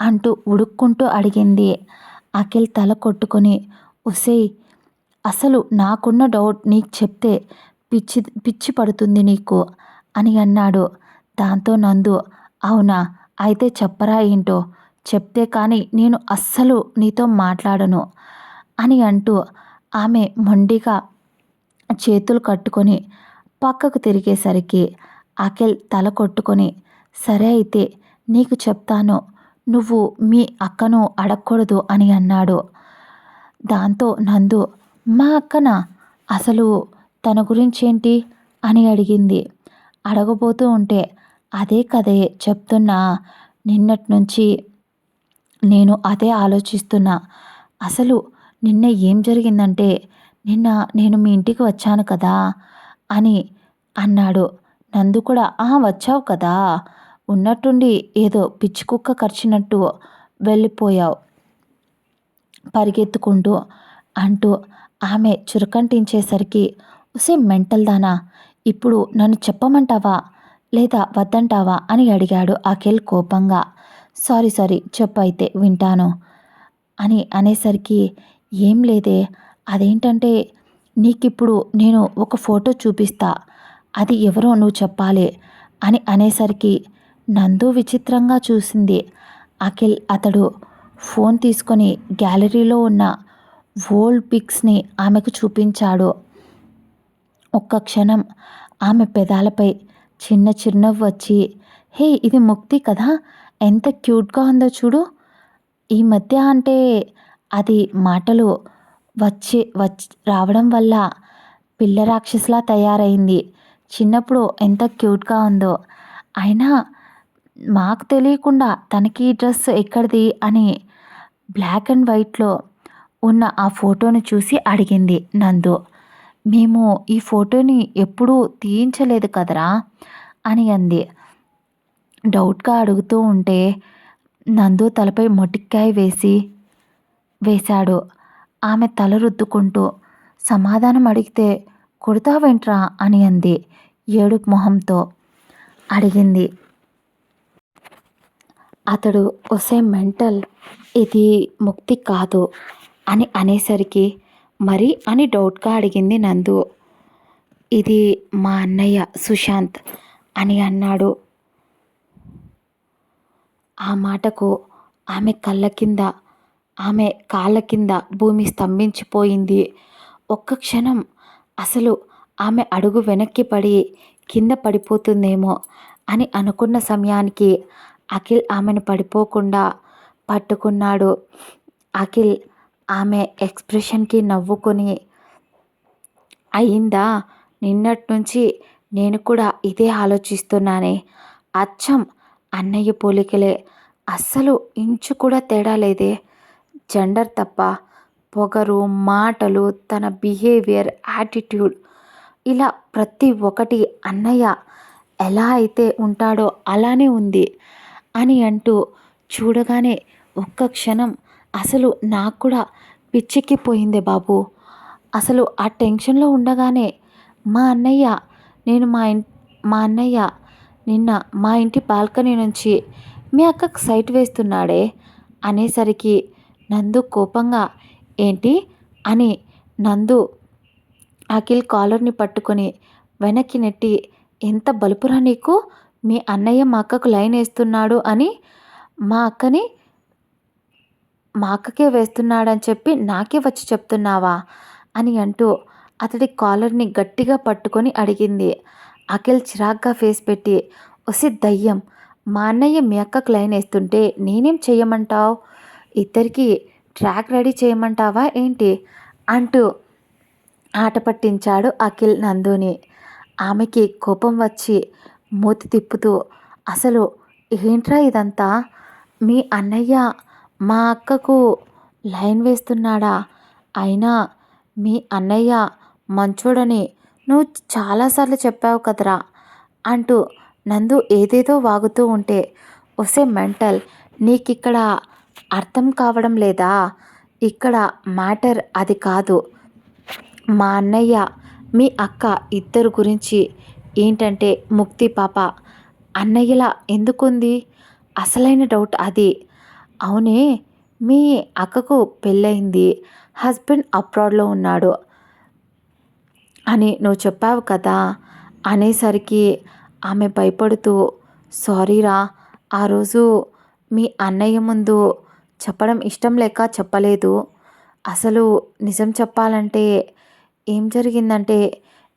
అంటూ ఉడుక్కుంటూ అడిగింది. అఖిల్ తల కొట్టుకొని, ఒసేయ్, అసలు నాకున్న డౌట్ నీకు చెప్తే పిచ్చి పడుతుంది నీకు అని అన్నాడు. దాంతో నందు, అవునా, అయితే చెప్పరా ఏంటో, చెప్తే కానీ నేను అస్సలు నీతో మాట్లాడను అని అంటూ ఆమె మొండిగా చేతులు కట్టుకొని పక్కకు తిరిగేసరికి అఖిల్ తల కొట్టుకొని, సరే అయితే నీకు చెప్తాను, నువ్వు మీ అక్కను అడగకూడదు అని అన్నాడు. దాంతో నందు, మా అక్కనా, అసలు తన గురించేంటి అని అడిగింది. అడగబోతూ ఉంటే, అదే కదే చెప్తున్నా, నిన్నటి నుంచి నేను అదే ఆలోచిస్తున్నా, అసలు నిన్న ఏం జరిగిందంటే, నిన్న నేను మీ ఇంటికి వచ్చాను కదా అని అన్నాడు. నందు కూడా, వచ్చావు కదా, ఉన్నట్టుండి ఏదో పిచ్చి కుక్క కరిచినట్టు వెళ్ళిపోయావు పరిగెత్తుకుంటూ అంటూ ఆమె చురకంటించేసరికి, ఉసే మెంటల్ దానా, ఇప్పుడు నన్ను చెప్పమంటావా లేదా వద్దంటావా అని అడిగాడు అఖిల్ కోపంగా. సారీ చెప్పు అయితే వింటాను అని అనేసరికి, ఏం లేదే, అదేంటంటే నీకిప్పుడు నేను ఒక ఫోటో చూపిస్తా, అది ఎవరో నువ్వు చెప్పాలి అని అనేసరికి నందు విచిత్రంగా చూసింది. అఖిల్ అతడు ఫోన్ తీసుకొని గ్యాలరీలో ఉన్న ఓల్డ్ పిక్స్ని ఆమెకు చూపించాడు. ఒక్క క్షణం ఆమె పెదాలపై చిన్న చిరునవ్వు వచ్చి, హే, ఇది ముక్తి కదా, ఎంత క్యూట్గా ఉందో చూడు, ఈ మధ్య అంటే అది మాటలు రావడం వల్ల పిల్ల రాక్షసులా తయారైంది, చిన్నప్పుడు ఎంత క్యూట్గా ఉందో, అయినా మాకు తెలియకుండా తనకి డ్రెస్ ఎక్కడిది అని బ్లాక్ అండ్ వైట్లో ఉన్న ఆ ఫోటోను చూసి అడిగింది నందు. మేము ఈ ఫోటోని ఎప్పుడూ తీయించలేదు కదరా అని అంది. డౌట్గా అడుగుతూ ఉంటే నందు తలపై మొటిక్కాయ వేశాడు. ఆమె తల రుద్దుకుంటూ, సమాధానం అడిగితే కొడతావేంట్రా అని అంది ఏడుపు మొహంతో. అడిగింది. అతడు, ఒసే మెంటల్, ఇది ముక్తి కాదు అని అనేసరికి, మరి అని డౌట్గా అడిగింది నందు. ఇది మా అన్నయ్య సుశాంత్ అని అన్నాడు. ఆ మాటకు ఆమె కాళ్ళ కింద భూమి స్తంభించిపోయింది. ఒక్క క్షణం అసలు ఆమె అడుగు వెనక్కి పడి కింద పడిపోతుందేమో అని అనుకున్న సమయానికి అఖిల్ ఆమెను పడిపోకుండా పట్టుకున్నాడు. అఖిల్ ఆమె ఎక్స్ప్రెషన్‌కి నవ్వుకొని, అయిందా? నిన్నటి నుంచి నేను కూడా ఇదే ఆలోచిస్తున్నానే. అచ్చం అన్నయ్య పోలికలే. అస్సలు ఇంచు కూడా తేడా లేదే. జెండర్ తప్ప. పొగరు, మాటలు, తన బిహేవియర్, యాటిట్యూడ్ ఇలా ప్రతి ఒక్కటి అన్నయ్య ఎలా అయితే ఉంటాడో అలానే ఉంది అని అంటూ చూడగానే ఒక్క క్షణం అసలు నాకు కూడా పిచ్చెక్కిపోయిందే బాబు. అసలు ఆ టెన్షన్‌లో ఉండగానే మా అన్నయ్య నేను మా అన్నయ్య నిన్న మా ఇంటి బాల్కనీ నుంచి మీ అక్కకి సైట్ వేస్తున్నాడే అనేసరికి నందు కోపంగా ఏంటి అని నందు అఖిల్ కాలర్‌ని పట్టుకొని వెనక్కి నెట్టి ఎంత బలుపురా నీకు? మీ అన్నయ్య మా అక్కకు లైన్ ఏస్తున్నాడు అని మా అక్కని మా అక్కకే వేస్తున్నాడని చెప్పి నాకే వచ్చి చెప్తున్నావా? అని అంటూ అతడి కాలర్‌ని గట్టిగా పట్టుకొని అడిగింది. అఖిల్ చిరాగ్గా ఫేస్ పెట్టి ఒసే దయ్యం! మా అన్నయ్య మీ అక్కకు లైన్ ఏస్తుంటే నేనేం చెయ్యమంటావు? ఇద్దరికీ ట్రాక్ రెడీ చేయమంటావా ఏంటి? అంటూ ఆట పట్టించాడు అఖిల్ నందుని. ఆమెకి కోపం వచ్చి మూతి తిప్పుతూ అసలు ఏంట్రా ఇదంతా? మీ అన్నయ్య మా అక్కకు లైన్ వేస్తున్నాడా? అయినా మీ అన్నయ్య మంచోడని నువ్వు చాలాసార్లు చెప్పావు కదరా! అంటూ నందు ఏదేదో వాగుతూ ఉంటే ఒసే మెంటల్ నీకిక్కడ అర్థం కావడం లేదా? ఇక్కడ మ్యాటర్ అది కాదు. మా అన్నయ్య, మీ అక్క ఇద్దరు గురించి ఏంటంటే ముక్తి పాప అన్నయ్యలా ఎందుకుంది? అసలైన డౌట్ అది. అవునే మీ అక్కకు పెళ్ళయింది. హస్బెండ్ అబ్రాడ్‌లో ఉన్నాడు అని నువ్వు చెప్పావు కదా! అనేసరికి ఆమె భయపడుతూ సారీరా! ఆ రోజు మీ అన్నయ్య ముందు చెప్పడం ఇష్టం లేక చెప్పలేదు. అసలు నిజం చెప్పాలంటే ఏం జరిగిందంటే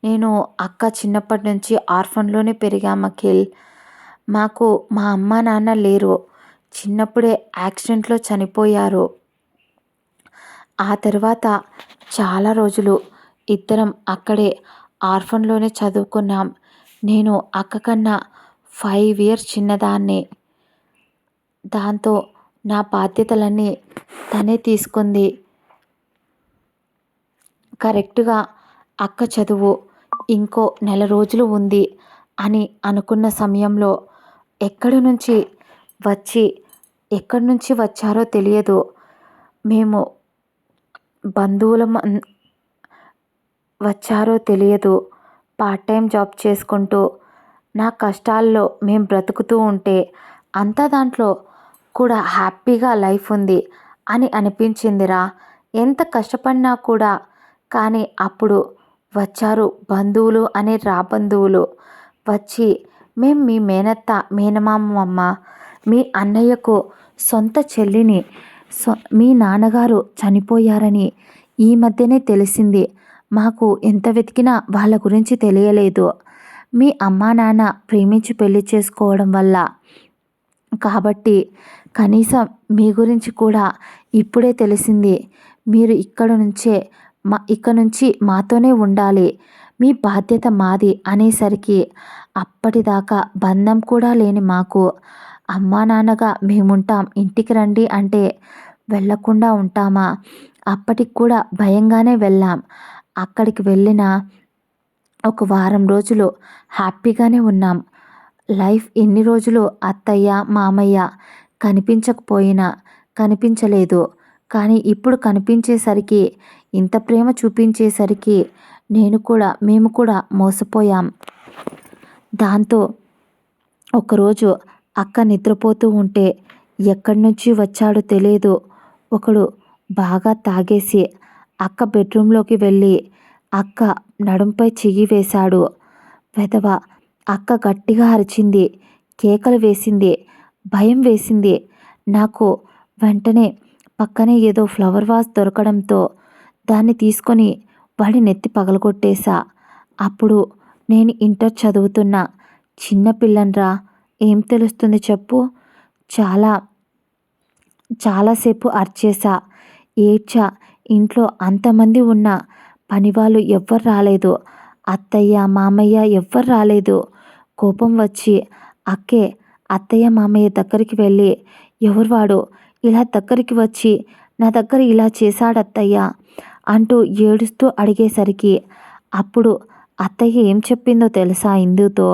నేను అక్క చిన్నప్పటి నుంచి ఆర్ఫన్‌లోనే పెరిగాం అఖిల్. మాకు మా అమ్మ, నాన్న లేరు. చిన్నప్పుడే యాక్సిడెంట్‌లో చనిపోయారు. ఆ తర్వాత చాలా రోజులు ఇద్దరం అక్కడే ఆర్ఫన్‌లోనే చదువుకున్నాం. నేను అక్క కన్నా 5 ఇయర్స్ చిన్నదాన్ని. దాంతో నా బాధ్యతలన్నీ తనే తీసుకుంది. కరెక్ట్‌గా అక్క చదువు ఇంకో నెల రోజులు ఉంది అని అనుకున్న సమయంలో ఎక్కడి నుంచి వచ్చి ఎక్కడి నుంచి వచ్చారో తెలియదు. మేము బంధువులం వచ్చారో తెలియదు. పార్ట్ టైం జాబ్ చేసుకుంటూ నా కష్టాల్లో మేం బ్రతుకుతూ ఉంటే అంతా దాంట్లో కూడా హ్యాపీగా లైఫ్ ఉంది అని అనిపించిందిరా. ఎంత కష్టపడినా కూడా. కానీ అప్పుడు వచ్చారు బంధువులు అనే రాబంధువులు వచ్చి మేం మీ మేనత్త, మేనమామ, మీ అన్నయ్యకు సొంత చెల్లిని మీ నాన్నగారు చనిపోయారని ఈ మధ్యనే తెలిసింది. మాకు ఎంత వెతికినా వాళ్ళ గురించి తెలియలేదు. మీ అమ్మా నాన్న ప్రేమించి పెళ్లి చేసుకోవడం వల్ల. కాబట్టి కనీసం మీ గురించి కూడా ఇప్పుడే తెలిసింది. మీరు ఇక నుంచి మాతోనే ఉండాలి. మీ బాధ్యత మాది అనేసరికి అప్పటిదాకా బంధం కూడా లేని మాకు అమ్మా నాన్నగా మేముంటాం ఇంటికి రండి అంటే వెళ్ళకుండా ఉంటామా? అప్పటికి కూడా భయంగానే వెళ్ళాం. అక్కడికి వెళ్ళిన ఒక వారం రోజులు హ్యాపీగానే ఉన్నాం. లైఫ్ ఎన్ని రోజులు అత్తయ్య, మామయ్య కనిపించలేదు. కానీ ఇప్పుడు కనిపించేసరికి ఇంత ప్రేమ చూపించేసరికి మేము కూడా మోసపోయాం. దాంతో ఒకరోజు అక్క నిద్రపోతూ ఉంటే ఎక్కడి నుంచి వచ్చాడో తెలియదు. ఒకడు బాగా తాగేసి అక్క బెడ్రూమ్లోకి వెళ్ళి అక్క నడుంపై చెయ్యి వేశాడు. వెధవ! అక్క గట్టిగా అరిచింది. కేకలు వేసింది. భయం వేసింది. నాకు వెంటనే పక్కనే ఏదో ఫ్లవర్ వాస్ దొరకడంతో దాన్ని తీసుకొని వాడి నెత్తి పగలగొట్టేశా. అప్పుడు నేను ఇంటర్ చదువుతున్నా చిన్న పిల్లన్రా. ఏం తెలుస్తుంది చెప్పు? చాలా చాలాసేపు అరిచేశా, ఏడ్చా. ఇంట్లో అంతమంది ఉన్నా పనివాళ్ళు ఎవ్వరు రాలేదు. అత్తయ్య, మామయ్య ఎవ్వరు రాలేదు. కోపం వచ్చి అక్కే అత్తయ్య, మామయ్య దగ్గరికి వెళ్ళి, ఎవరు వాడు ఇలా దగ్గరికి వచ్చి నా దగ్గర ఇలా చేశాడత్తయ్య అంటూ ఏడుస్తూ అడిగేసరికి అప్పుడు అత్తయ్య ఏం చెప్పిందో తెలుసా ఇందుతో?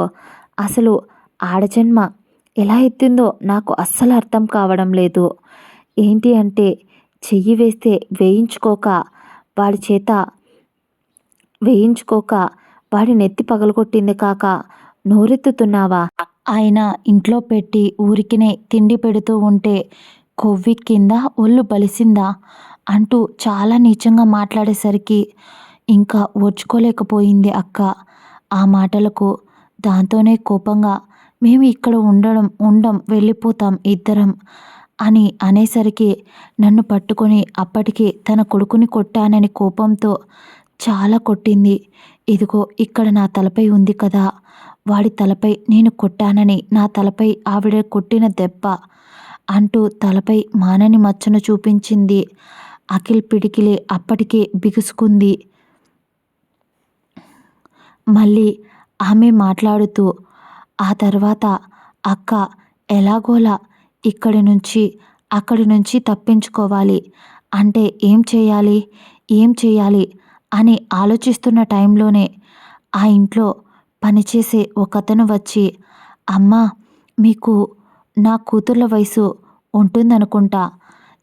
అసలు ఆడజన్మ ఎలా ఎత్తిందో నాకు అస్సలు అర్థం కావడం లేదు. ఏంటి అంటే చెయ్యి వేస్తే వేయించుకోక వాడి చేత వేయించుకోక వాడి నెత్తి పగలగొట్టింది కాక నోరెత్తుతున్నావా? ఆయన ఇంట్లో పెట్టి ఊరికినే తిండి పెడుతూ ఉంటే కొవ్వెక్కిందా ఒళ్ళు బలిసిందా అంటూ చాలా నీచంగా మాట్లాడేసరికి ఇంకా ఓర్చుకోలేకపోయింది అక్క ఆ మాటలకు. దాంతోనే కోపంగా మేము ఇక్కడ ఉండం వెళ్ళిపోతాం ఇద్దరం అని అనేసరికి నన్ను పట్టుకొని అప్పటికి తన కొడుకుని కొట్టానని కోపంతో చాలా కొట్టింది. ఇదిగో ఇక్కడ నా తలపై ఉంది కదా, వాడి తలపై నేను కొట్టానని నా తలపై ఆవిడ కొట్టిన దెబ్బ అంటూ తలపై మానని మచ్చను చూపించింది. అఖిల్ పిడికిలి అప్పటికే బిగుసుకుంది. మళ్ళీ ఆమె మాట్లాడుతూ ఆ తర్వాత అక్క ఎలాగోలా అక్కడి నుంచి తప్పించుకోవాలి అంటే ఏం చేయాలి అని ఆలోచిస్తున్న టైంలోనే ఆ ఇంట్లో పనిచేసే ఒకతను వచ్చి, అమ్మా మీకు నా కూతుర్ల వయసు ఉంటుందనుకుంటా,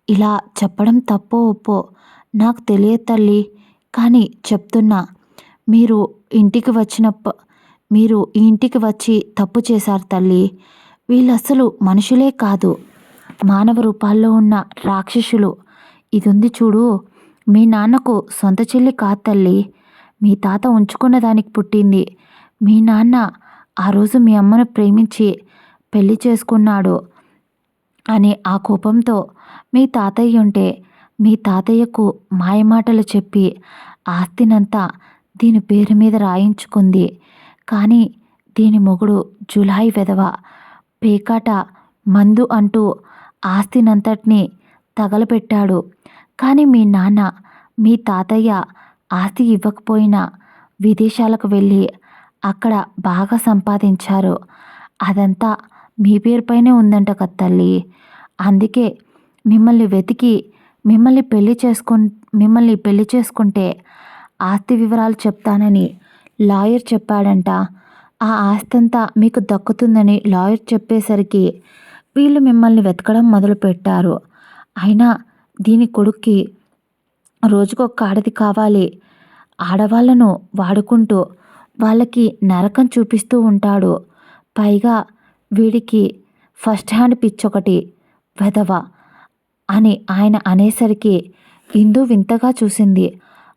ఇలా చెప్పడం తప్పో ఒప్పో నాకు తెలియదు తల్లి, కానీ చెప్తున్నా, మీరు ఇంటికి మీరు ఈ ఇంటికి వచ్చి తప్పు చేశారు తల్లి. వీళ్ళసలు మనుషులే కాదు, మానవ రూపాల్లో ఉన్న రాక్షసులు. ఇదుంది చూడు, మీ నాన్నకు సొంత చెల్లి కాదు తల్లి, మీ తాత ఉంచుకున్న దానికి పుట్టింది. మీ నాన్న ఆ రోజు మీ అమ్మను ప్రేమించి పెళ్లి చేసుకున్నాడు అని ఆ కోపంతో మీ తాతయ్య ఉంటే మీ తాతయ్యకు మాయమాటలు చెప్పి ఆస్తినంతా దీని పేరు మీద రాయించుకుంది. కానీ దీని మొగుడు జులాయి వెధవ, పేకాట, మందు అంటూ ఆస్తినంతటినీ తగలపెట్టాడు. కానీ మీ నాన్న మీ తాతయ్య ఆస్తి ఇవ్వకపోయినా విదేశాలకు వెళ్ళి అక్కడ బాగా సంపాదించారు. అదంతా మీ పేరుపైనే ఉందంట కదా తల్లి. అందుకే మిమ్మల్ని వెతికి మిమ్మల్ని పెళ్లి చేసుకుంటే ఆస్తి వివరాలు చెప్తానని లాయర్ చెప్పాడంట. ఆ ఆస్తంతా మీకు దక్కుతుందని లాయర్ చెప్పేసరికి వీళ్ళు మిమ్మల్ని వెతకడం మొదలుపెట్టారు. అయినా దీని కొడుక్కి రోజుకొక ఆడది కావాలి. ఆడవాళ్లను వాడుకుంటూ వాళ్ళకి నరకం చూపిస్తూ ఉంటాడు. పైగా వీడికి ఫస్ట్ హ్యాండ్ పిచ్చొకటి, వెధవ అని ఆయన అనేసరికి ఇందు వింతగా చూసింది.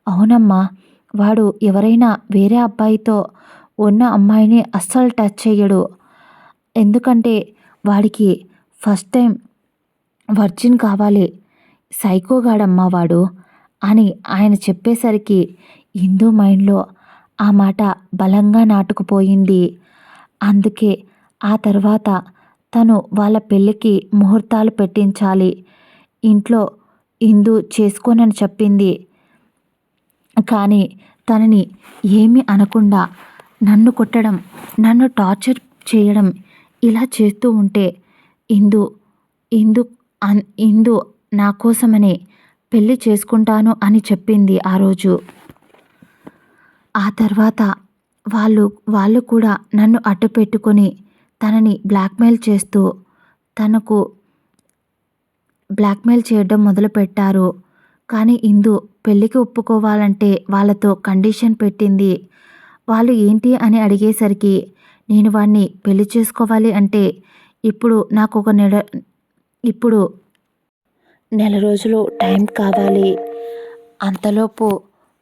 అవునమ్మా, వాడు ఎవరైనా వేరే అబ్బాయితో ఉన్న అమ్మాయిని అస్సలు టచ్ చెయ్యడు. ఎందుకంటే వాడికి ఫస్ట్ టైం వర్జిన్ కావాలి. సైకోగాడమ్మా వాడు అని ఆయన చెప్పేసరికి ఇందు మైండ్లో ఆ మాట బలంగా నాటుకుపోయింది. అందుకే ఆ తర్వాత తను వాళ్ళ పెళ్ళికి ముహూర్తాలు పెట్టించాలి. ఇంట్లో ఇందు చేసుకోనని చెప్పింది. కానీ తనని ఏమీ అనకుండా నన్ను కొట్టడం, నన్ను టార్చర్ చేయడం ఇలా చేస్తూ ఉంటే ఇందు ఇందు ఇందు నా కోసమనే పెళ్ళి చేసుకుంటాను అని చెప్పింది ఆ రోజు. ఆ తర్వాత వాళ్ళు కూడా నన్ను అడ్డు పెట్టుకొని తనని బ్లాక్మెయిల్ చేయడం మొదలుపెట్టారు. కానీ ఇందు పెళ్ళికి ఒప్పుకోవాలంటే వాళ్ళతో కండిషన్ పెట్టింది. వాళ్ళు ఏంటి అని అడిగేసరికి నేను వాడిని పెళ్లి చేసుకోవాలి అంటే ఇప్పుడు నెల రోజులు టైం కావాలి. అంతలోపు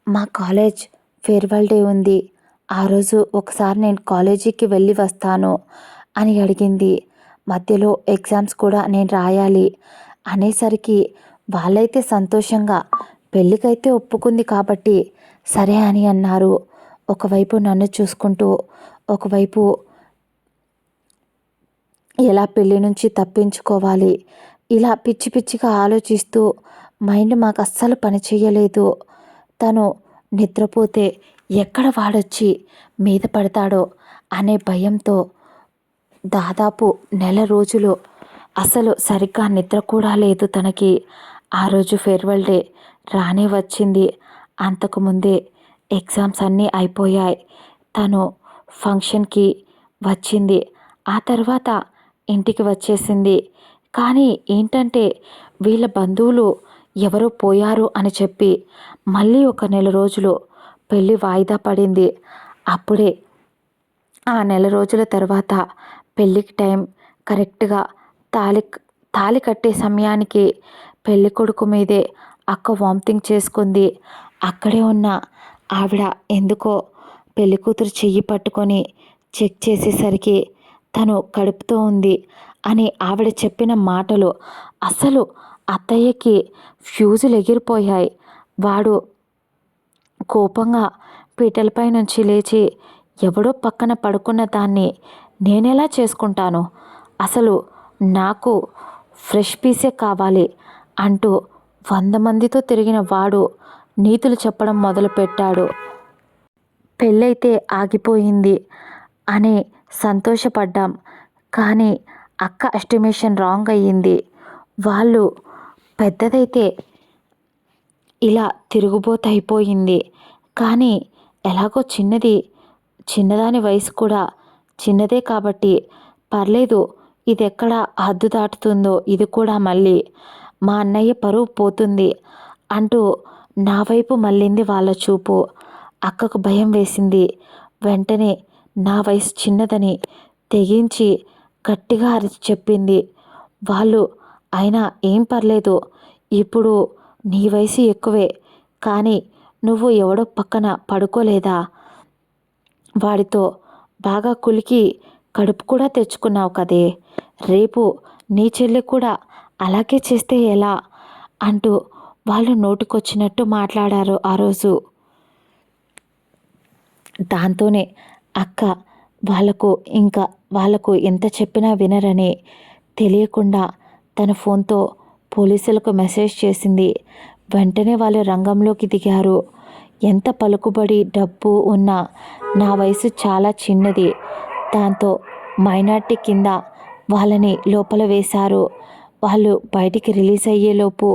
మా కాలేజ్ ఫేర్వెల్ డే ఉంది. ఆ రోజు ఒకసారి నేను కాలేజీకి వెళ్ళి వస్తాను అని అడిగింది. మధ్యలో ఎగ్జామ్స్ కూడా నేను రాయాలి అనేసరికి వాళ్ళైతే సంతోషంగా పెళ్ళికైతే ఒప్పుకుంది కాబట్టి సరే అని అన్నారు. ఒకవైపు నన్ను చూసుకుంటూ, ఒకవైపు ఎలా పెళ్ళి నుంచి తప్పించుకోవాలి, ఇలా పిచ్చి పిచ్చిగా ఆలోచిస్తూ మైండ్ మాకు అస్సలు పని చేయలేదు. తను నిద్రపోతే ఎక్కడ వాడొచ్చి మీద పడతాడో అనే భయంతో దాదాపు నెల రోజులు అసలు సరిగ్గా నిద్ర కూడా లేదు తనకి. ఆ రోజు ఫేర్వెల్ డే రానే వచ్చింది. అంతకుముందే ఎగ్జామ్స్ అన్నీ అయిపోయాయి. తను ఫంక్షన్కి వచ్చింది. ఆ తర్వాత ఇంటికి వచ్చేసింది. కానీ ఏంటంటే వీళ్ళ బంధువులు ఎవరో పోయారు అని చెప్పి మళ్ళీ ఒక నెల రోజులు పెళ్ళి వాయిదా పడింది. అప్పుడే ఆ నెల రోజుల తర్వాత పెళ్ళికి టైం కరెక్ట్గా తాళి తాళి కట్టే సమయానికి పెళ్ళికొడుకు మీదే అక్క వామిటింగ్ చేసుకుంది. అక్కడే ఉన్న ఆవిడ ఎందుకో పెళ్ళికూతురు చెయ్యి పట్టుకొని చెక్ చేసేసరికి తను కడుపుతో ఉంది అని ఆవిడ చెప్పిన మాటలు అసలు అత్తయ్యకి ఫ్యూజులు ఎగిరిపోయాయి. వాడు కోపంగా పీటలపై నుంచి లేచి ఎవడో పక్కన పడుకున్న దాన్ని నేనెలా చేసుకుంటాను, అసలు నాకు ఫ్రెష్ పీసే కావాలి అంటూ 100 మందితో తిరిగిన వాడు నీతులు చెప్పడం మొదలుపెట్టాడు. పెళ్ళైతే ఆగిపోయింది అని సంతోషపడ్డాం. కానీ అక్క ఎస్టిమేషన్ రాంగ్ అయ్యింది. వాళ్ళు పెద్దదైతే ఇలా తిరుగుబోతు అయిపోయింది. కానీ ఎలాగో చిన్నదాని వయసు కూడా చిన్నదే కాబట్టి పర్లేదు. ఇదెక్కడ హద్దు దాటుతుందో ఇది కూడా మళ్ళీ మా అన్నయ్య పరువు పోతుంది అంటూ నా వైపు మళ్ళింది వాళ్ళ చూపు. అక్కకు భయం వేసింది. వెంటనే నా వయసు చిన్నదని తెగించి గట్టిగా అరిచి చెప్పింది. వాళ్ళు అయినా ఏం పర్లేదు, ఇప్పుడు నీ వయసు ఎక్కువే, కానీ నువ్వు ఎవడో పక్కన పడుకోలేదా, వాడితో బాగా కులికి కడుపు కూడా తెచ్చుకున్నావు కదే, రేపు నీ చెల్లి కూడా అలాగే చేస్తే ఎలా అంటూ వాళ్ళు నోటికొచ్చినట్టు మాట్లాడారు ఆ రోజు. దాంతోనే అక్క వాళ్ళకు ఇంకా వాళ్ళకు ఎంత చెప్పినా వినరని తెలియకుండా తన ఫోన్తో పోలీసులకు మెసేజ్ చేసింది. వెంటనే వాళ్ళు రంగంలోకి దిగారు. ఎంత పలుకుబడి డబ్బు ఉన్నా నా వయసు చాలా చిన్నది. దాంతో మైనార్టీ కింద వాళ్ళని లోపల వేశారు. వాళ్ళు బయటికి రిలీజ్ అయ్యేలోపు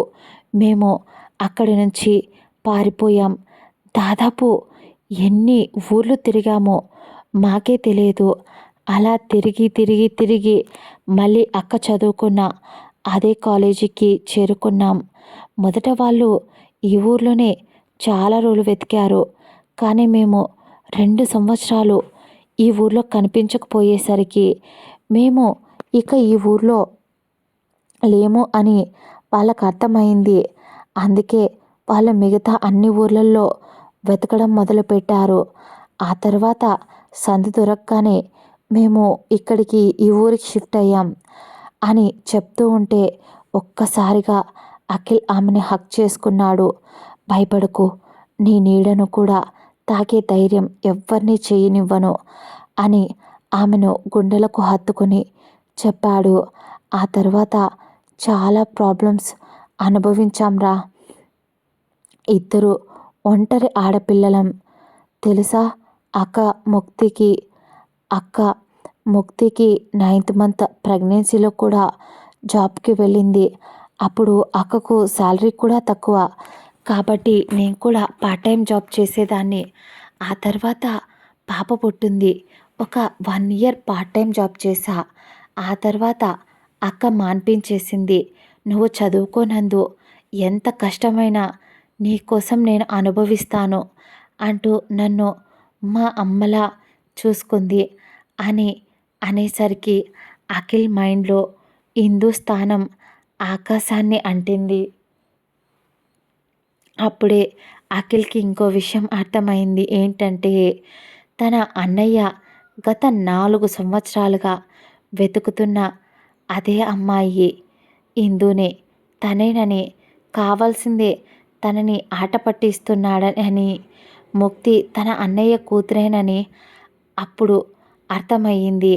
మేము అక్కడి నుంచి పారిపోయాం. దాదాపు ఎన్ని ఊర్లు తిరిగామో మాకే తెలియదు. అలా తిరిగి తిరిగి తిరిగి మళ్ళీ అక్క చదువుకున్న అదే కాలేజీకి చేరుకున్నాం. మొదట వాళ్ళు ఈ ఊర్లోనే చాలా రోజులు వెతికారు. కానీ మేము 2 సంవత్సరాలు ఈ ఊర్లో కనిపించకపోయేసరికి మేము ఇక ఈ ఊర్లో లేము అని వాళ్ళకు అర్థమైంది. అందుకే వాళ్ళు మిగతా అన్ని ఊర్లలో వెతకడం మొదలుపెట్టారు. ఆ తర్వాత సందు దొరకగానే మేము ఇక్కడికి ఈ ఊరికి షిఫ్ట్ అయ్యాం అని చెప్తూ ఉంటే ఒక్కసారిగా అఖిల్ ఆమెని హగ్ చేసుకున్నాడు. భయపడకు, నీ నీడను కూడా తాకే ధైర్యం ఎవ్వరినీ చేయనివ్వను అని ఆమెను గుండెలకు హత్తుకుని చెప్పాడు. ఆ తర్వాత చాలా ప్రాబ్లమ్స్ అనుభవించాంరా. ఇద్దరు ఒంటరి ఆడపిల్లలం తెలుసా. అక్క ముక్తికి అక్క ముక్తికి 9th మంత్ ప్రెగ్నెన్సీలో కూడా జాబ్కి వెళ్ళింది. అప్పుడు అక్కకు శాలరీ కూడా తక్కువ కాబట్టి నేను కూడా పార్ట్ టైం జాబ్ చేసేదాన్ని. ఆ తర్వాత పాప పుట్టింది. ఒక 1 ఇయర్ పార్ట్ టైం జాబ్ చేశా. ఆ తర్వాత అక్క మాన్పించేసింది. నువ్వు చదువుకోనందు ఎంత కష్టమైనా నీకోసం నేను అనుభవిస్తాను అంటూ నన్ను మా అమ్మలా చూసుకుంది అని అనేసరికి అఖిల్ మైండ్లో ఇందు స్థానం ఆకాశాన్ని అంటింది. అప్పుడే అఖిల్కి ఇంకో విషయం అర్థమైంది. ఏంటంటే తన అన్నయ్య గత 4 సంవత్సరాలుగా వెతుకుతున్న అదే అమ్మాయి ఇందునే, తనేనని, కావాల్సిందే తనని ఆట పట్టిస్తున్నాడని, ముక్తి తన అన్నయ్య కూతురేనని అప్పుడు అర్థమయ్యింది.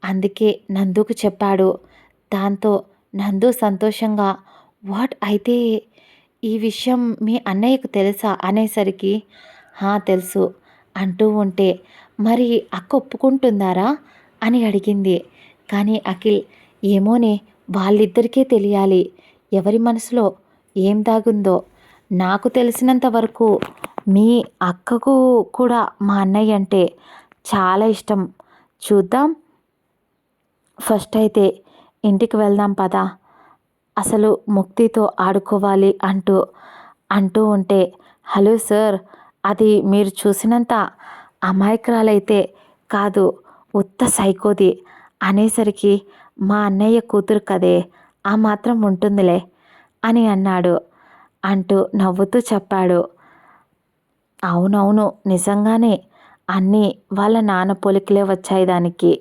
అందుకే నందుకు చెప్పాడు. దాంతో నందు సంతోషంగా, వాట్ అయితే ఈ విషయం మీ అన్నయ్యకు తెలుసా అనేసరికి, తెలుసు అంటూ ఉంటే, మరి అక్క ఒప్పుకుంటుందారా అని అడిగింది. కానీ అఖిల్, ఏమోనే, వాళ్ళిద్దరికీ తెలియాలి ఎవరి మనసులో ఏం దాగుందో. నాకు తెలిసినంత వరకు మీ అక్కకు కూడా మా అన్నయ్య అంటే చాలా ఇష్టం. చూద్దాం, ఫస్ట్ అయితే ఇంటికి వెళ్దాం పదా, అసలు ముక్తితో ఆడుకోవాలి అంటూ ఉంటే, హలో సార్, అది మీరు చూసినంత అమాయకురాలైతే కాదు, ఉత్త సైకోది అనేసరికి, మా అన్నయ్య కూతురు కదే, ఆ మాత్రం ఉంటుందిలే అని అన్నాడు. అంటూ నవ్వుతూ చెప్పాడు. అవునవును, నిజంగానే అన్నీ వాళ్ళ నాన్న పోలికలే వచ్చాయి దానికి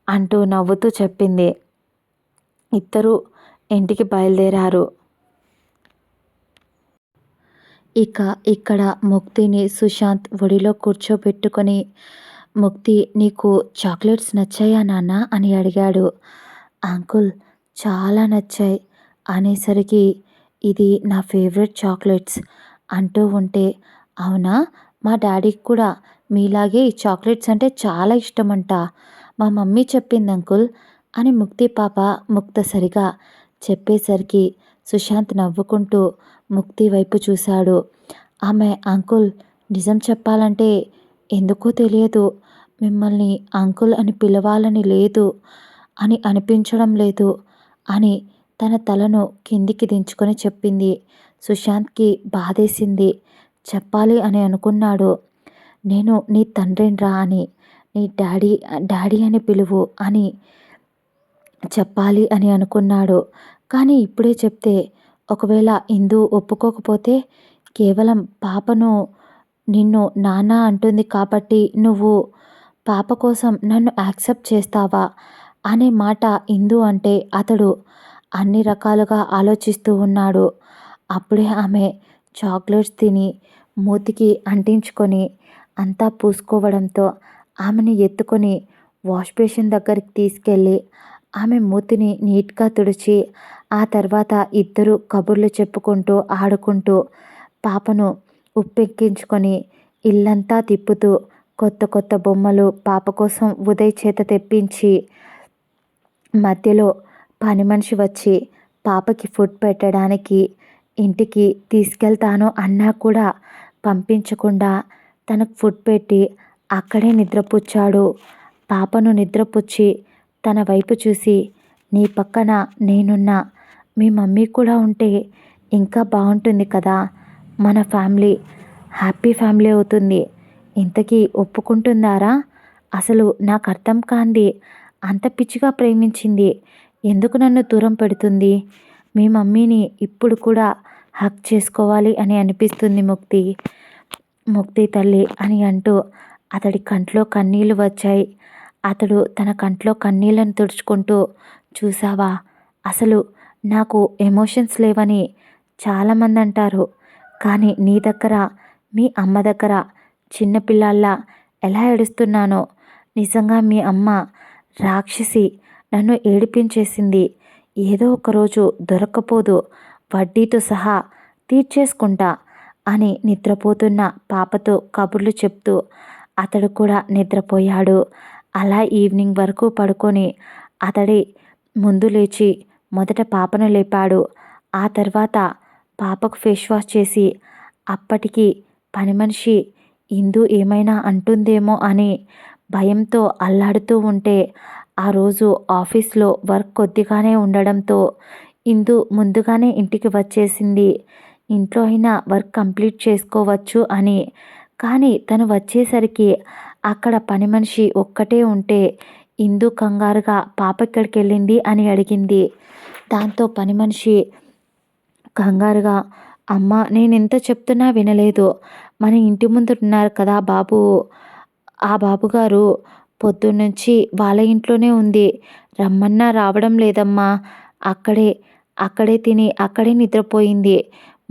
అంటూ నవ్వుతూ చెప్పింది. ఇద్దరూ ఇంటికి బయలుదేరారు. ఇక ఇక్కడ ముక్తిని సుశాంత్ ఒడిలో కూర్చోబెట్టుకొని, ముక్తి, నీకు చాక్లెట్స్ నచ్చాయా నాన్న అని అడిగాడు. అంకుల్, చాలా నచ్చాయి అనేసరికి, ఇది నా ఫేవరెట్ చాక్లెట్స్ అంటూ ఉంటే, అవునా, మా డాడీకి కూడా మీలాగే ఈ చాక్లెట్స్ అంటే చాలా ఇష్టమంట, మా మమ్మీ చెప్పింది అంకుల్ అని ముక్తి పాప ముక్తసరిగా చెప్పేసరికి సుశాంత్ నవ్వుకుంటూ ముక్తి వైపు చూశాడు. ఆమె, అంకుల్, నిజం చెప్పాలంటే ఎందుకో తెలియదు, మిమ్మల్ని అంకుల్ అని పిలవాలని లేదు అని అనిపించడం లేదు అని తన తలను కిందికి దించుకొని చెప్పింది. సుశాంత్కి బాధేసింది. చెప్పాలి అని అనుకున్నాడు. నేను నీ తండ్రినిరా అని, నీ డాడీ డాడీ అని పిలువు అని చెప్పాలి అని అనుకున్నాడు. కానీ ఇప్పుడే చెప్తే ఒకవేళ ఇందు ఒప్పుకోకపోతే, కేవలం పాపను నిన్ను నాన్న అంటుంది కాబట్టి నువ్వు పాప కోసం నన్ను యాక్సెప్ట్ చేస్తావా అనే మాట ఇందు అంటే అతడు అన్ని రకాలుగా ఆలోచిస్తూ ఉన్నాడు. అప్పుడే ఆమె చాక్లెట్స్ తిని మూతికి అంటించుకొని అంతా పూసుకోవడంతో ఆమెని ఎత్తుకొని వాష్ బేసిన్ దగ్గరికి తీసుకెళ్ళి ఆమె మూతిని నీట్గా తుడిచి, ఆ తర్వాత ఇద్దరు కబుర్లు చెప్పుకుంటూ ఆడుకుంటూ పాపను ఉప్పెక్కించుకొని ఇల్లంతా తిప్పుతూ కొత్త కొత్త బొమ్మలు పాప కోసం ఉదయ్ చేత తెప్పించి, మధ్యలో పని మనిషి వచ్చి పాపకి ఫుడ్ పెట్టడానికి ఇంటికి తీసుకెళ్తాను అన్నా కూడా పంపించకుండా తనకు ఫుడ్ పెట్టి అక్కడే నిద్రపుచ్చాడు. పాపను నిద్రపుచ్చి తన వైపు చూసి, నీ పక్కన నేనున్నా, మీ మమ్మీ కూడా ఉంటే ఇంకా బాగుంటుంది కదా, మన ఫ్యామిలీ హ్యాపీ ఫ్యామిలీ అవుతుంది, ఇంతకీ ఒప్పుకుంటుందారా, అసలు నాకు అర్థం కాంది, అంత పిచ్చిగా ప్రేమించింది, ఎందుకు నన్ను దూరం పెడుతుంది, మీ మమ్మీని ఇప్పుడు కూడా హక్ చేసుకోవాలి అని అనిపిస్తుంది ముక్తి, ముక్తి తల్లి అని అంటూ అతడి కంట్లో కన్నీళ్లు వచ్చాయి. అతడు తన కంట్లో కన్నీళ్లను తుడుచుకుంటూ, చూసావా, అసలు నాకు ఎమోషన్స్ లేవని చాలామంది అంటారు, కానీ నీ దగ్గర, మీ అమ్మ దగ్గర చిన్నపిల్లల్లా ఎలా ఏడుస్తున్నానో, నిజంగా మీ అమ్మ రాక్షసి, నన్ను ఏడిపించేసింది, ఏదో ఒకరోజు దొరక్కపోదు, వడ్డీతో సహా తీర్చేసుకుంటా అని నిద్రపోతున్న పాపతో కబుర్లు చెప్తూ అతడు కూడా నిద్రపోయాడు. అలా ఈవినింగ్ వరకు పడుకొని అతడి ముందు లేచి మొదట పాపను లేపాడు. ఆ తర్వాత పాపకు ఫేస్ వాష్ చేసి, అప్పటికి పని మనిషి ఇందు ఏమైనా అంటుందేమో అని భయంతో అల్లాడుతూ ఉంటే, ఆ రోజు ఆఫీస్లో వర్క్ కొద్దిగానే ఉండడంతో ఇందు ముందుగానే ఇంటికి వచ్చేసింది. ఇంట్లో అయినా వర్క్ కంప్లీట్ చేసుకోవచ్చు అని. కానీ తను వచ్చేసరికి అక్కడ పని మనిషి ఒక్కటే ఉంటే, ఇందు కంగారుగా పాప ఎక్కడికి వెళ్ళింది అని అడిగింది. దాంతో పని మనిషి కంగారుగా, అమ్మ, నేను ఎంత చెప్తున్నా వినలేదు, మన ఇంటి ముందు ఉన్నారు కదా బాబు, ఆ బాబుగారు పొద్దున్నుంచి వాళ్ళ ఇంట్లోనే ఉంది, రమ్మన్నా రావడం లేదమ్మా, అక్కడే అక్కడే తిని అక్కడే నిద్రపోయింది,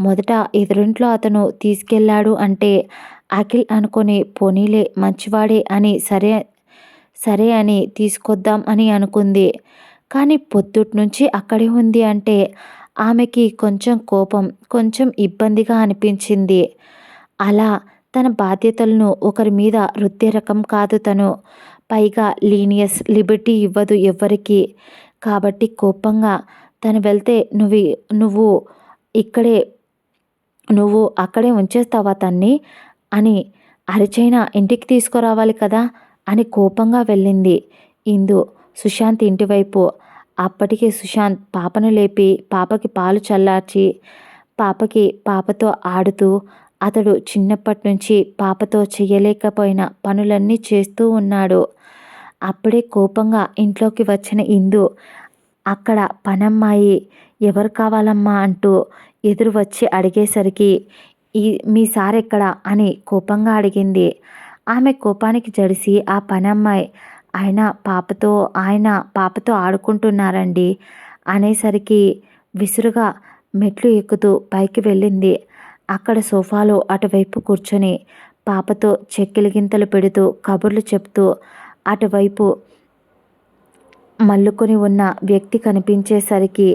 మొదట ఎదురింట్లో అతను తీసుకెళ్ళాడు అంటే అఖిల్ అనుకొని, పోనీలే మంచివాడే అని సరే సరే అని తీసుకొద్దాం అని అనుకుంది. కానీ పొద్దుట్నుంచి అక్కడే ఉంది అంటే ఆమెకి కొంచెం కోపం, కొంచెం ఇబ్బందిగా అనిపించింది. అలా తన బాధ్యతలను ఒకరి మీద రుద్దే రకం కాదు తను. పైగా లిబర్టీ ఇవ్వదు ఎవ్వరికీ. కాబట్టి కోపంగా తను వెళ్తే నువ్వు ఇక్కడే నువ్వు అక్కడే ఉంచేస్తావా తన్ని అని అరిచైనా ఇంటికి తీసుకురావాలి కదా అని కోపంగా వెళ్ళింది ఇందు సుశాంత్ ఇంటివైపు. అప్పటికే సుశాంత్ పాపను లేపి పాపకి పాలు చల్లార్చి పాపతో ఆడుతూ అతడు చిన్నప్పటి నుంచి పాపతో చేయలేకపోయిన పనులన్నీ చేస్తూ ఉన్నాడు. అప్పుడే కోపంగా ఇంట్లోకి వచ్చిన ఇందు అక్కడ పనమ్మాయి ఎవరు కావాలమ్మా అంటూ ఎదురు వచ్చి అడిగేసరికి మీ సార్ ఎక్కడ అని కోపంగా అడిగింది. ఆమె కోపానికి జడిసి ఆ పనమ్మాయి ఆయన పాపతో ఆడుకుంటున్నారండి అనేసరికి విసురుగా మెట్లు ఎక్కుతూ పైకి వెళ్ళింది. అక్కడ సోఫాలో అటువైపు కూర్చొని పాపతో చెక్కిలి గింతలు పెడుతూ కబుర్లు చెప్తూ అటువైపు మల్లుకొని ఉన్న వ్యక్తి కనిపించేసరికి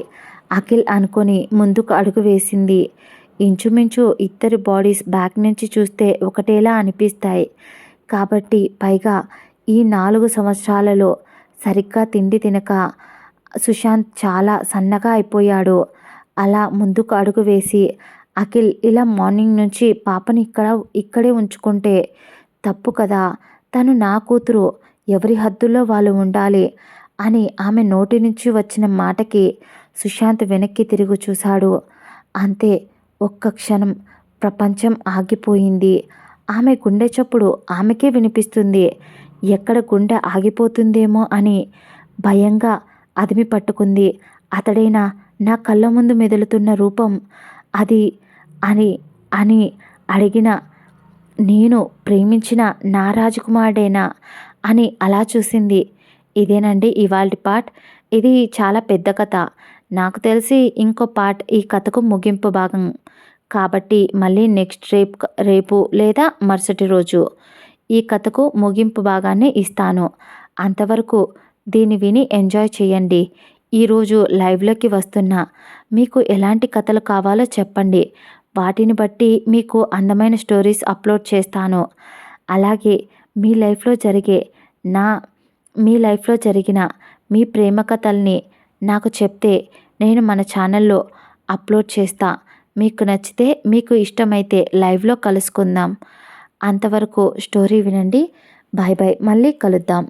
అఖిల్ అనుకొని ముందుకు అడుగు వేసింది. ఇంచుమించు ఇద్దరి బాడీస్ బ్యాక్ నుంచి చూస్తే ఒకటేలా అనిపిస్తాయి. కాబట్టి పైగా ఈ 4 సంవత్సరాలలో సరిగ్గా తిండి తినక సుశాంత్ చాలా సన్నగా అయిపోయాడు. అలా ముందుకు అడుగు వేసి అఖిల్ ఇలా మార్నింగ్ నుంచి పాపని ఇక్కడే ఉంచుకుంటే తప్పు కదా, తను నా కూతురు, ఎవరి హద్దుల్లో వాళ్ళు ఉండాలి అని ఆమె నోటి నుంచి వచ్చిన మాటకి సుశాంత్ వెనక్కి తిరిగి చూశాడు. అంతే, ఒక్క క్షణం ప్రపంచం ఆగిపోయింది. ఆమె గుండె చప్పుడు ఆమెకే వినిపిస్తుంది. ఎక్కడ గుండె ఆగిపోతుందేమో అని భయంగా అదిమి పట్టుకుంది. అతడేనా నా కళ్ళ ముందు మెదులుతున్న రూపం అది అని అని అడిగిన నేను ప్రేమించిన నా రాజకుమారుడేనా అని అలా చూసింది. ఇదేనండి ఇవాల్టి పార్ట్. ఇది చాలా పెద్ద కథ. నాకు తెలిసి ఇంకో పార్ట్ ఈ కథకు ముగింపు భాగం. కాబట్టి మళ్ళీ నెక్స్ట్ రేపు లేదా మరుసటి రోజు ఈ కథకు ముగింపు భాగాన్ని ఇస్తాను. అంతవరకు దీన్ని విని ఎంజాయ్ చేయండి. ఈరోజు లైవ్లోకి వస్తున్నా. మీకు ఎలాంటి కథలు కావాలో చెప్పండి. వాటిని బట్టి మీకు అందమైన స్టోరీస్ అప్లోడ్ చేస్తాను. అలాగే మీ లైఫ్లో జరిగిన మీ ప్రేమ కథల్ని నాకు చెప్తే నేను మన ఛానల్లో అప్లోడ్ చేస్తా. మీకు నచ్చితే, మీకు ఇష్టమైతే లైవ్లో కలుసుకుందాం. అంతవరకు స్టోరీ వినండి. Bye bye. మళ్ళీ కలుద్దాం.